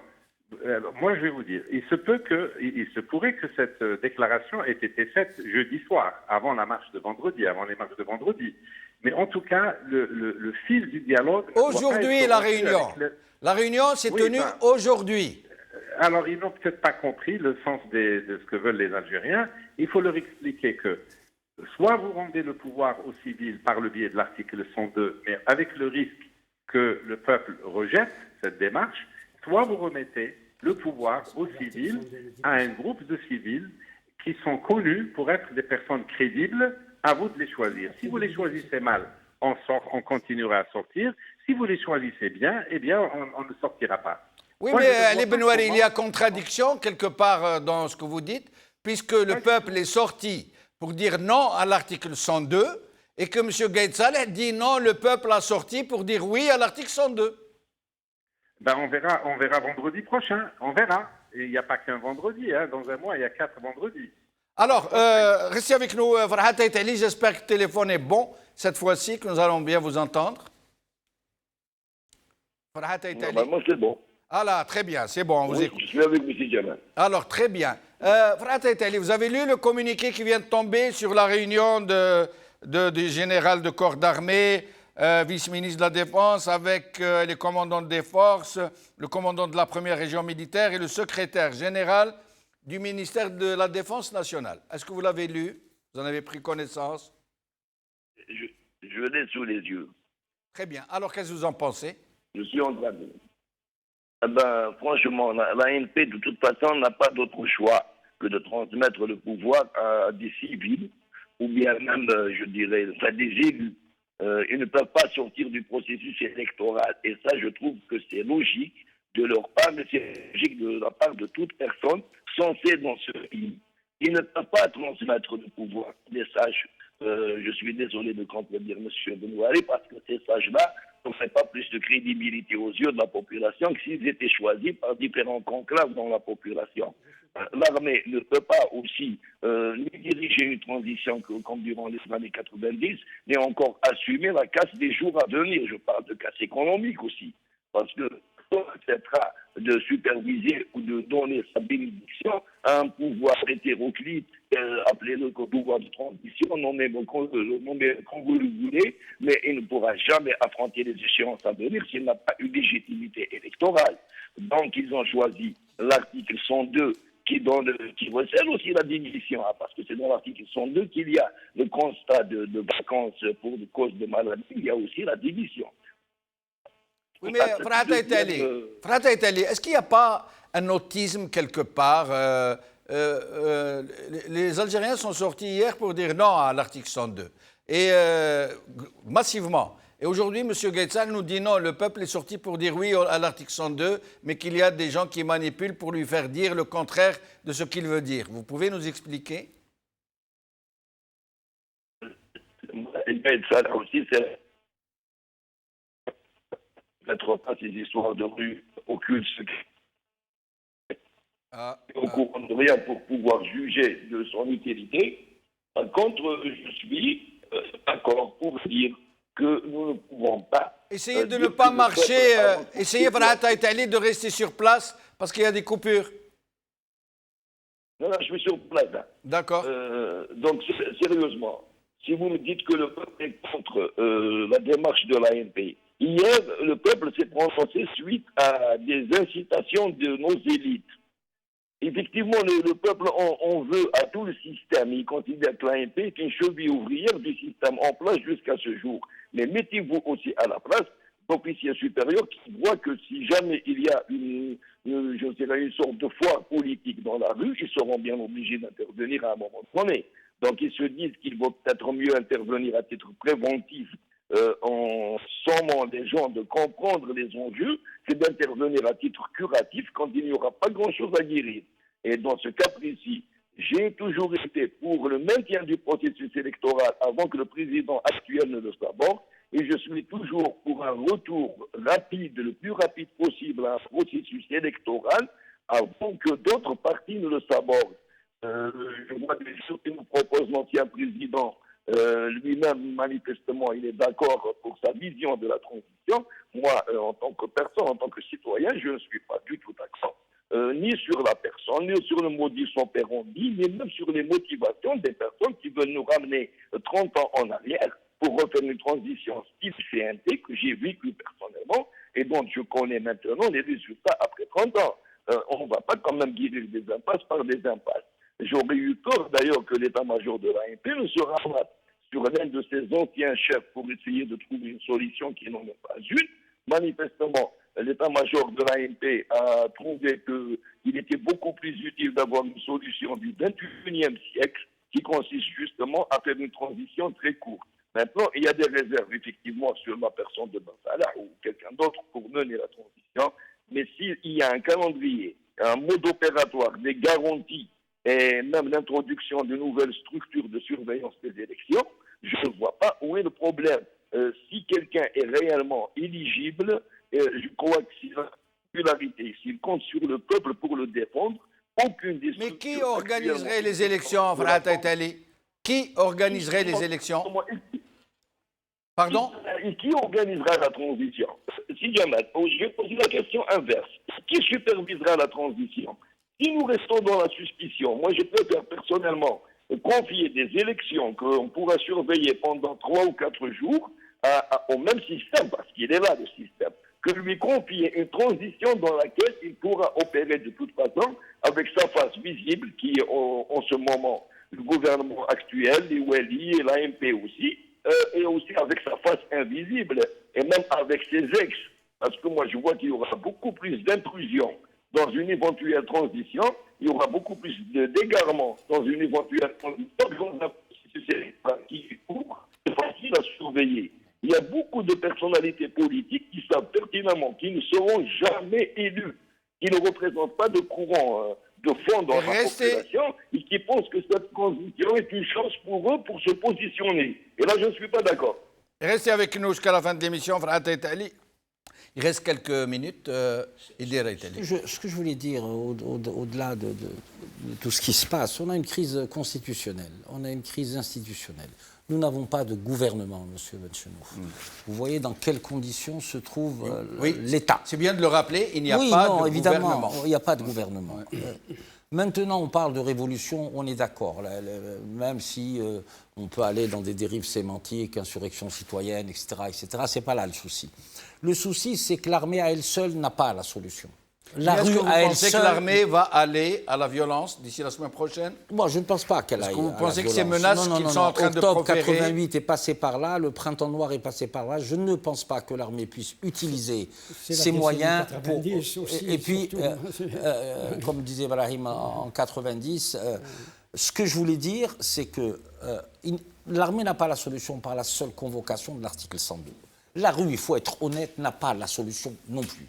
Speaker 5: moi je vais vous dire, il se pourrait que cette déclaration ait été faite jeudi soir, avant la marche de vendredi, avant les marches de vendredi. Mais en tout cas, le fil du dialogue...
Speaker 1: Aujourd'hui, la réunion. La réunion s'est tenue aujourd'hui.
Speaker 5: Alors, ils n'ont peut-être pas compris le sens de ce que veulent les Algériens. Il faut leur expliquer que soit vous rendez le pouvoir aux civils par le biais de l'article 102, mais avec le risque que le peuple rejette cette démarche, soit vous remettez le pouvoir aux civils, à un groupe de civils qui sont connus pour être des personnes crédibles, à vous de les choisir. Si vous les choisissez mal, on continuera à sortir. Si vous les choisissez bien, eh bien, on ne sortira pas.
Speaker 1: Oui, mais Ali Benouari, il y a contradiction quelque part dans ce que vous dites, puisque le peuple est sorti pour dire non à l'article 102 et que M. Gaël Saleh dit non, le peuple a sorti pour dire oui à l'article 102.
Speaker 5: Ben on verra vendredi prochain, on verra. Et il n'y a pas qu'un vendredi, hein. Dans un mois, il y a 4 vendredis.
Speaker 1: Alors, restez avec nous, Farhat Aitali, j'espère que le téléphone est bon, cette fois-ci, que nous allons bien vous entendre. Farhat Aitali.
Speaker 4: Normalement, c'est bon.
Speaker 1: Ah là, très bien, c'est bon, on vous écoute.
Speaker 4: Je suis avec M. Djamal.
Speaker 1: Alors, très bien. Farhat Aitali, vous avez lu le communiqué qui vient de tomber sur la réunion du général de corps d'armée, vice-ministre de la Défense, avec les commandants des forces, le commandant de la première région militaire et le secrétaire général du ministère de la Défense nationale. Est-ce que vous l'avez lu? Vous en avez pris connaissance?
Speaker 4: Je l'ai sous les yeux.
Speaker 1: Très bien. Alors, qu'est-ce que vous en pensez?
Speaker 4: Je suis en train de... franchement, l'ANP, de toute façon, n'a pas d'autre choix que de transmettre le pouvoir à des civils, ou bien même, je dirais, des élus. Ils ne peuvent pas sortir du processus électoral. Et ça, je trouve que c'est logique de leur part, mais c'est logique de la part de toute personne censée dans ce pays. Ils ne peuvent pas transmettre le pouvoir des sages. Je suis désolé de contredire M. Benouari, parce que ces sages-là n'auraient pas plus de crédibilité aux yeux de la population que s'ils étaient choisis par différents conclaves dans la population. L'armée ne peut pas aussi ni diriger une transition comme durant les années 90, mais encore assumer la casse des jours à venir. Je parle de casse économique aussi, parce que acceptera de superviser ou de donner sa bénédiction à un pouvoir hétéroclite, appelez-le pouvoir de transition, nommez comme vous le voulez, mais il ne pourra jamais affronter les échéances à venir s'il n'a pas une légitimité électorale. Donc ils ont choisi l'article 102 qui recèle aussi la démission, hein, parce que c'est dans l'article 102 qu'il y a le constat de vacances pour cause de maladie, il y a aussi la démission.
Speaker 1: Oui, mais Frata Itali, est-ce qu'il n'y a pas un autisme quelque part les Algériens sont sortis hier pour dire non à l'article 102, et massivement. Et aujourd'hui, M. Gueïtsal nous dit non, le peuple est sorti pour dire oui à l'article 102, mais qu'il y a des gens qui manipulent pour lui faire dire le contraire de ce qu'il veut dire. Vous pouvez nous expliquer?
Speaker 4: Gueïtsal aussi, c'est mettre pas ces histoires de rue occultes au courant de rien pour pouvoir juger de son utilité. Par contre, je suis d'accord pour dire que nous ne pouvons pas...
Speaker 1: Essayez de ne pas marcher, essayez, Frata Itali, de rester sur place parce qu'il y a des coupures.
Speaker 4: Non, je suis sur place. Hein.
Speaker 1: D'accord.
Speaker 4: Donc, sérieusement, si vous me dites que le peuple est contre la démarche de l'ANP, hier, le peuple s'est prononcé suite à des incitations de nos élites. Effectivement, le peuple en veut à tout le système. Il considère que l'ANP est une cheville ouvrière du système en place jusqu'à ce jour. Mais mettez-vous aussi à la place d'officiers supérieurs qui voient que si jamais il y a une sorte de foire politique dans la rue, ils seront bien obligés d'intervenir à un moment donné. Donc ils se disent qu'il vaut peut-être mieux intervenir à titre préventif en sommant les gens de comprendre les enjeux que d'intervenir à titre curatif quand il n'y aura pas grand-chose à guérir. Et dans ce cas précis, j'ai toujours été pour le maintien du processus électoral avant que le président actuel ne le saborde, et je suis toujours pour un retour rapide, le plus rapide possible à un processus électoral avant que d'autres partis ne le sabordent. Je vois des choses que nous propose l'ancien président. Lui-même, manifestement, il est d'accord pour sa vision de la transition. Moi, en tant que personne, en tant que citoyen, je ne suis pas du tout d'accord. Ni sur la personne, ni sur le modus operandi, ni même sur les motivations des personnes qui veulent nous ramener 30 ans en arrière pour refaire une transition style CNT que j'ai vécu personnellement et dont je connais maintenant les résultats après 30 ans. On ne va pas quand même guérir des impasses par des impasses. J'aurais eu peur d'ailleurs que l'état-major de l'ANP ne se ramasse sur l'un de ses anciens chefs pour essayer de trouver une solution qui n'en est pas une. Manifestement, l'état-major de l'ANP a trouvé qu'il était beaucoup plus utile d'avoir une solution du 21e siècle qui consiste justement à faire une transition très courte. Maintenant, il y a des réserves effectivement sur la personne de Ben Salah ou quelqu'un d'autre pour mener la transition, mais s'il y a un calendrier, un mode opératoire, des garanties et même l'introduction de nouvelles structures de surveillance des élections, je ne vois pas où est le problème. Si quelqu'un est réellement éligible, je crois que s'il a une popularité, s'il compte sur le peuple pour le défendre, aucune des
Speaker 1: Mais qui organiserait les élections, Frata Itali? Qui organiserait les élections? Pardon?
Speaker 4: Et qui organisera la transition? Si jamais, je vais poser la question inverse. Qui supervisera la transition? Si nous restons dans la suspicion, moi je préfère personnellement confier des élections qu'on pourra surveiller pendant 3 ou 4 jours au même système, parce qu'il est là le système, que lui confier une transition dans laquelle il pourra opérer de toute façon avec sa face visible, qui est en ce moment le gouvernement actuel, les Wali et l'ANP aussi, et aussi avec sa face invisible, et même avec ses ex, parce que moi je vois qu'il y aura beaucoup plus d'intrusion dans une éventuelle transition, il y aura beaucoup plus d'égarement dans une éventuelle transition, c'est facile à surveiller. Il y a beaucoup de personnalités politiques qui savent pertinemment qu'ils ne seront jamais élus, qui ne représentent pas de courant de fond dans la population et qui pensent que cette transition est une chance pour eux pour se positionner. Et là, je ne suis pas d'accord.
Speaker 1: Restez avec nous jusqu'à la fin de l'émission, Frata Itali. Il reste quelques minutes.
Speaker 3: Ce que je voulais dire, au-delà de tout ce qui se passe, on a une crise constitutionnelle, on a une crise institutionnelle. Nous n'avons pas de gouvernement, monsieur Benchenouf. Vous voyez dans quelles conditions se trouve l'État.
Speaker 1: C'est bien de le rappeler, il n'y a pas de
Speaker 3: évidemment,
Speaker 1: gouvernement.
Speaker 3: Il n'y a pas de gouvernement. Maintenant, on parle de révolution, on est d'accord. Même si on peut aller dans des dérives sémantiques, insurrection citoyenne, etc., c'est pas là le souci. Le souci, c'est que l'armée à elle seule n'a pas la solution.
Speaker 1: Est-ce que vous pensez que l'armée va aller à la violence d'ici la semaine prochaine?
Speaker 3: Moi, je ne pense pas qu'elle aille.
Speaker 1: Est-ce que vous
Speaker 3: à la
Speaker 1: pensez que
Speaker 3: violence.
Speaker 1: ces menaces qu'ils sont en train de
Speaker 3: Octobre
Speaker 1: proférer...
Speaker 3: 88 est passé par là, le printemps noir est passé par là. Je ne pense pas que l'armée puisse utiliser ses moyens pour. Et puis, comme disait Brahim en 90, ce que je voulais dire, c'est que l'armée n'a pas la solution par la seule convocation de l'article 102. La rue, il faut être honnête, n'a pas la solution non plus.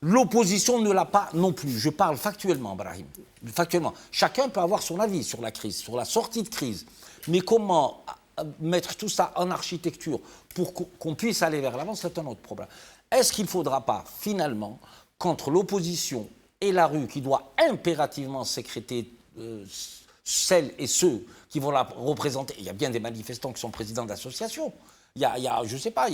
Speaker 3: L'opposition ne l'a pas non plus. Je parle factuellement, Brahim. Factuellement. Chacun peut avoir son avis sur la crise, sur la sortie de crise. Mais comment mettre tout ça en architecture pour qu'on puisse aller vers l'avant, c'est un autre problème. Est-ce qu'il ne faudra pas, finalement, qu'entre l'opposition et la rue, qui doit impérativement sécréter celles et ceux qui vont la représenter, il y a bien des manifestants qui sont présidents d'associations, je ne sais pas,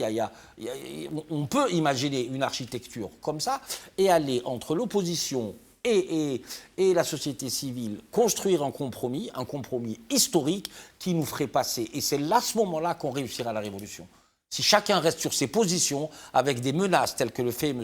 Speaker 3: on peut imaginer une architecture comme ça et aller entre l'opposition et la société civile, construire un compromis historique qui nous ferait passer. Et c'est là, à ce moment-là, qu'on réussira la révolution. Si chacun reste sur ses positions, avec des menaces telles que le fait M.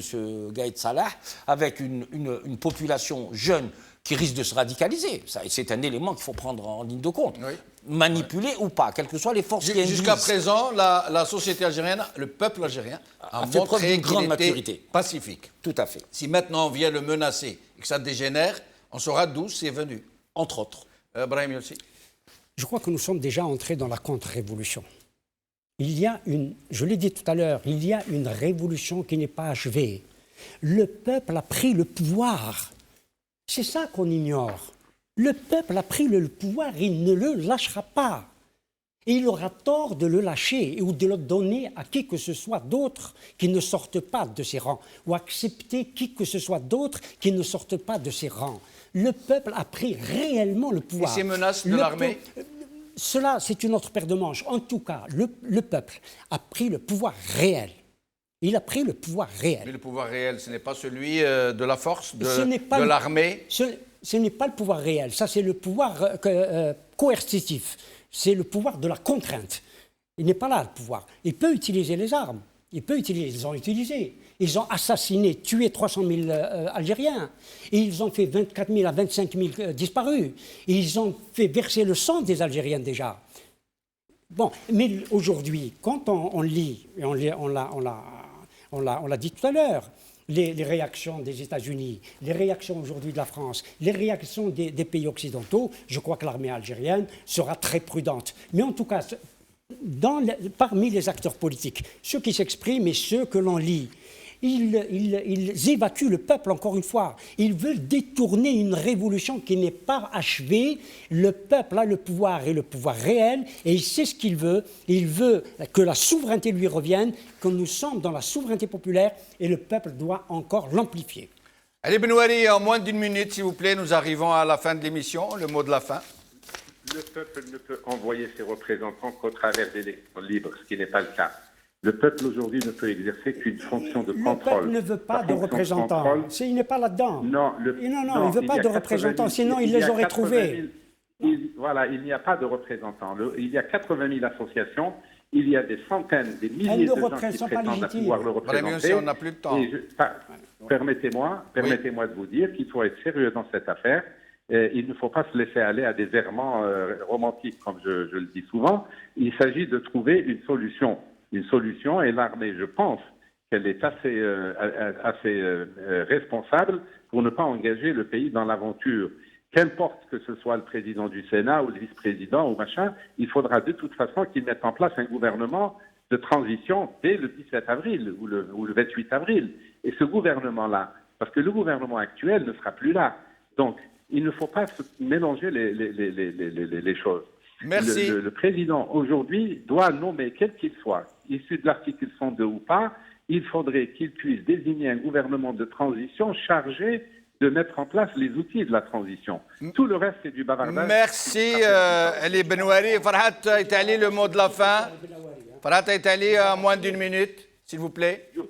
Speaker 3: Gaïd Salah, avec une population jeune qui risque de se radicaliser, c'est un élément qu'il faut prendre en ligne de compte. Oui. Manipulé ou pas, quelles que soient les forces qui induisent.
Speaker 1: Jusqu'à présent, la société algérienne, le peuple algérien a montré une grande maturité pacifique.
Speaker 3: Tout à fait.
Speaker 1: Si maintenant on vient le menacer et que ça dégénère, on saura d'où c'est venu.
Speaker 3: Entre autres.
Speaker 1: Brahim Yossi.
Speaker 6: Je crois que nous sommes déjà entrés dans la contre-révolution. Je l'ai dit tout à l'heure, il y a une révolution qui n'est pas achevée. Le peuple a pris le pouvoir. C'est ça qu'on ignore. Le peuple a pris le pouvoir, il ne le lâchera pas. Et il aura tort de le lâcher ou de le donner à qui que ce soit d'autre qui ne sortent pas de ses rangs, ou accepter qui que ce soit d'autre qui ne sortent pas de ses rangs. Le peuple a pris réellement le pouvoir.
Speaker 1: Et ces menaces de l'armée?
Speaker 6: Cela, c'est une autre paire de manches. En tout cas, le peuple a pris le pouvoir réel. Il a pris le pouvoir réel.
Speaker 1: Mais le pouvoir réel, ce n'est pas celui de la force, de l'armée?
Speaker 6: Ce n'est pas le pouvoir réel. Ça, c'est le pouvoir coercitif. C'est le pouvoir de la contrainte. Il n'est pas là, le pouvoir. Il peut utiliser les armes. Ils ont utilisé. Ils ont assassiné, tué 300 000 Algériens. Et ils ont fait 24 000 à 25 000 disparus. Et ils ont fait verser le sang des Algériens déjà. Bon, mais aujourd'hui, quand on lit, et on l'a dit tout à l'heure, les réactions des États-Unis, les réactions aujourd'hui de la France, les réactions des pays occidentaux, je crois que l'armée algérienne sera très prudente. Mais en tout cas, parmi les acteurs politiques, ceux qui s'expriment et ceux que l'on lit, ils évacuent le peuple, encore une fois. Ils veulent détourner une révolution qui n'est pas achevée. Le peuple a le pouvoir et le pouvoir réel, et il sait ce qu'il veut. Il veut que la souveraineté lui revienne, que nous sommes dans la souveraineté populaire, et le peuple doit encore l'amplifier.
Speaker 1: Ali Benouari, en moins d'une minute, s'il vous plaît, nous arrivons à la fin de l'émission. Le mot de la fin.
Speaker 5: Le peuple ne peut envoyer ses représentants qu'au travers d'élections libres, ce qui n'est pas le cas. Le peuple aujourd'hui ne peut exercer qu'une fonction de contrôle.
Speaker 6: Le peuple ne veut pas de représentants. Il n'est pas là-dedans.
Speaker 5: Non,
Speaker 6: il ne veut pas de représentants, sinon il les aurait trouvés.
Speaker 5: Il n'y a pas de représentants. Il y a 80 000 associations. Il y a des centaines, des milliers de gens qui prétendent à pouvoir le représenter.
Speaker 1: On n'a plus de temps.
Speaker 5: Permettez-moi de vous dire qu'il faut être sérieux dans cette affaire. Il ne faut pas se laisser aller à des errements romantiques, comme je le dis souvent. Il s'agit de trouver une solution. Et l'armée, je pense qu'elle est assez responsable pour ne pas engager le pays dans l'aventure. Qu'importe que ce soit le président du Sénat ou le vice-président ou machin, il faudra de toute façon qu'il mette en place un gouvernement de transition dès le 17 avril ou le 28 avril. Et ce gouvernement-là, parce que le gouvernement actuel ne sera plus là. Donc, il ne faut pas mélanger les choses.
Speaker 1: Merci.
Speaker 5: Le président, aujourd'hui, doit nommer, quel qu'il soit, issu de l'article 102 ou pas, il faudrait qu'il puisse désigner un gouvernement de transition chargé de mettre en place les outils de la transition. Tout le reste, c'est du bavardage.
Speaker 1: Merci, Ali Benouari. Farhat Aitali, le mot de la fin. Farhat Aitali, moins d'une minute, s'il vous plaît.
Speaker 4: Je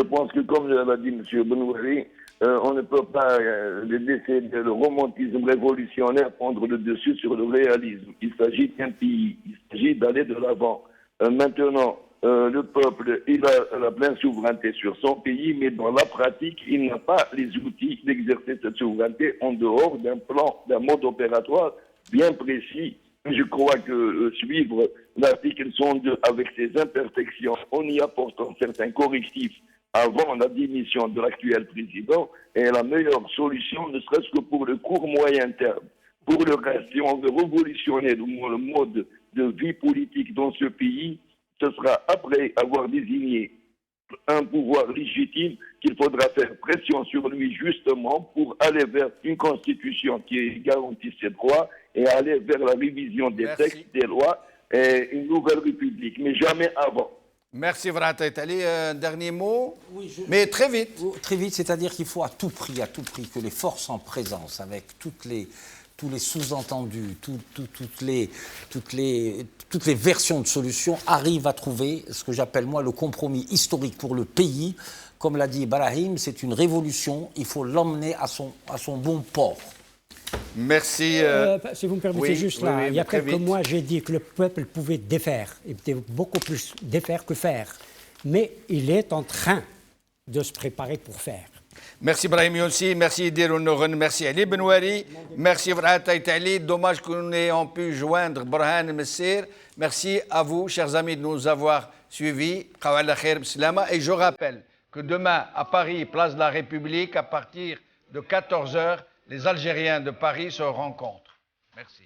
Speaker 4: pense que, comme l'a dit M. Benouari, on ne peut pas laisser le romantisme révolutionnaire prendre le dessus sur le réalisme. Il s'agit d'un pays, il s'agit d'aller de l'avant. Maintenant, le peuple, il a la pleine souveraineté sur son pays, mais dans la pratique, il n'a pas les outils d'exercer cette souveraineté en dehors d'un plan, d'un mode opératoire bien précis. Je crois que suivre l'article 102 avec ses imperfections, en y apportant certains correctifs avant la démission de l'actuel président, est la meilleure solution, ne serait-ce que pour le court moyen terme. Pour le reste, si on veut révolutionner le mode de vie politique dans ce pays, ce sera après avoir désigné un pouvoir légitime qu'il faudra faire pression sur lui justement pour aller vers une constitution qui garantisse ses droits et aller vers la révision des textes, des lois et une nouvelle république, mais jamais avant.
Speaker 1: Merci Farhat Aitali. Un dernier mot, mais très vite.
Speaker 3: Très vite, c'est-à-dire qu'il faut à tout prix que les forces en présence, avec tous les sous-entendus, toutes les versions de solutions, arrivent à trouver ce que j'appelle moi le compromis historique pour le pays. Comme l'a dit Brahim, c'est une révolution, il faut l'emmener à son bon port.
Speaker 1: Merci.
Speaker 6: Si vous me permettez juste là, il y a quelques mois, j'ai dit que le peuple pouvait défaire. Il était beaucoup plus défaire que faire. Mais il est en train de se préparer pour faire.
Speaker 1: Merci Brahim Younsi, merci Idir Nouren, merci Ali Benouari, merci Farhat Aitali. Dommage que nous n'ayons pu joindre Burhan Messir. Merci à vous, chers amis, de nous avoir suivis. Et je rappelle que demain, à Paris, place de la République, à partir de 14h, les Algériens de Paris se rencontrent. Merci.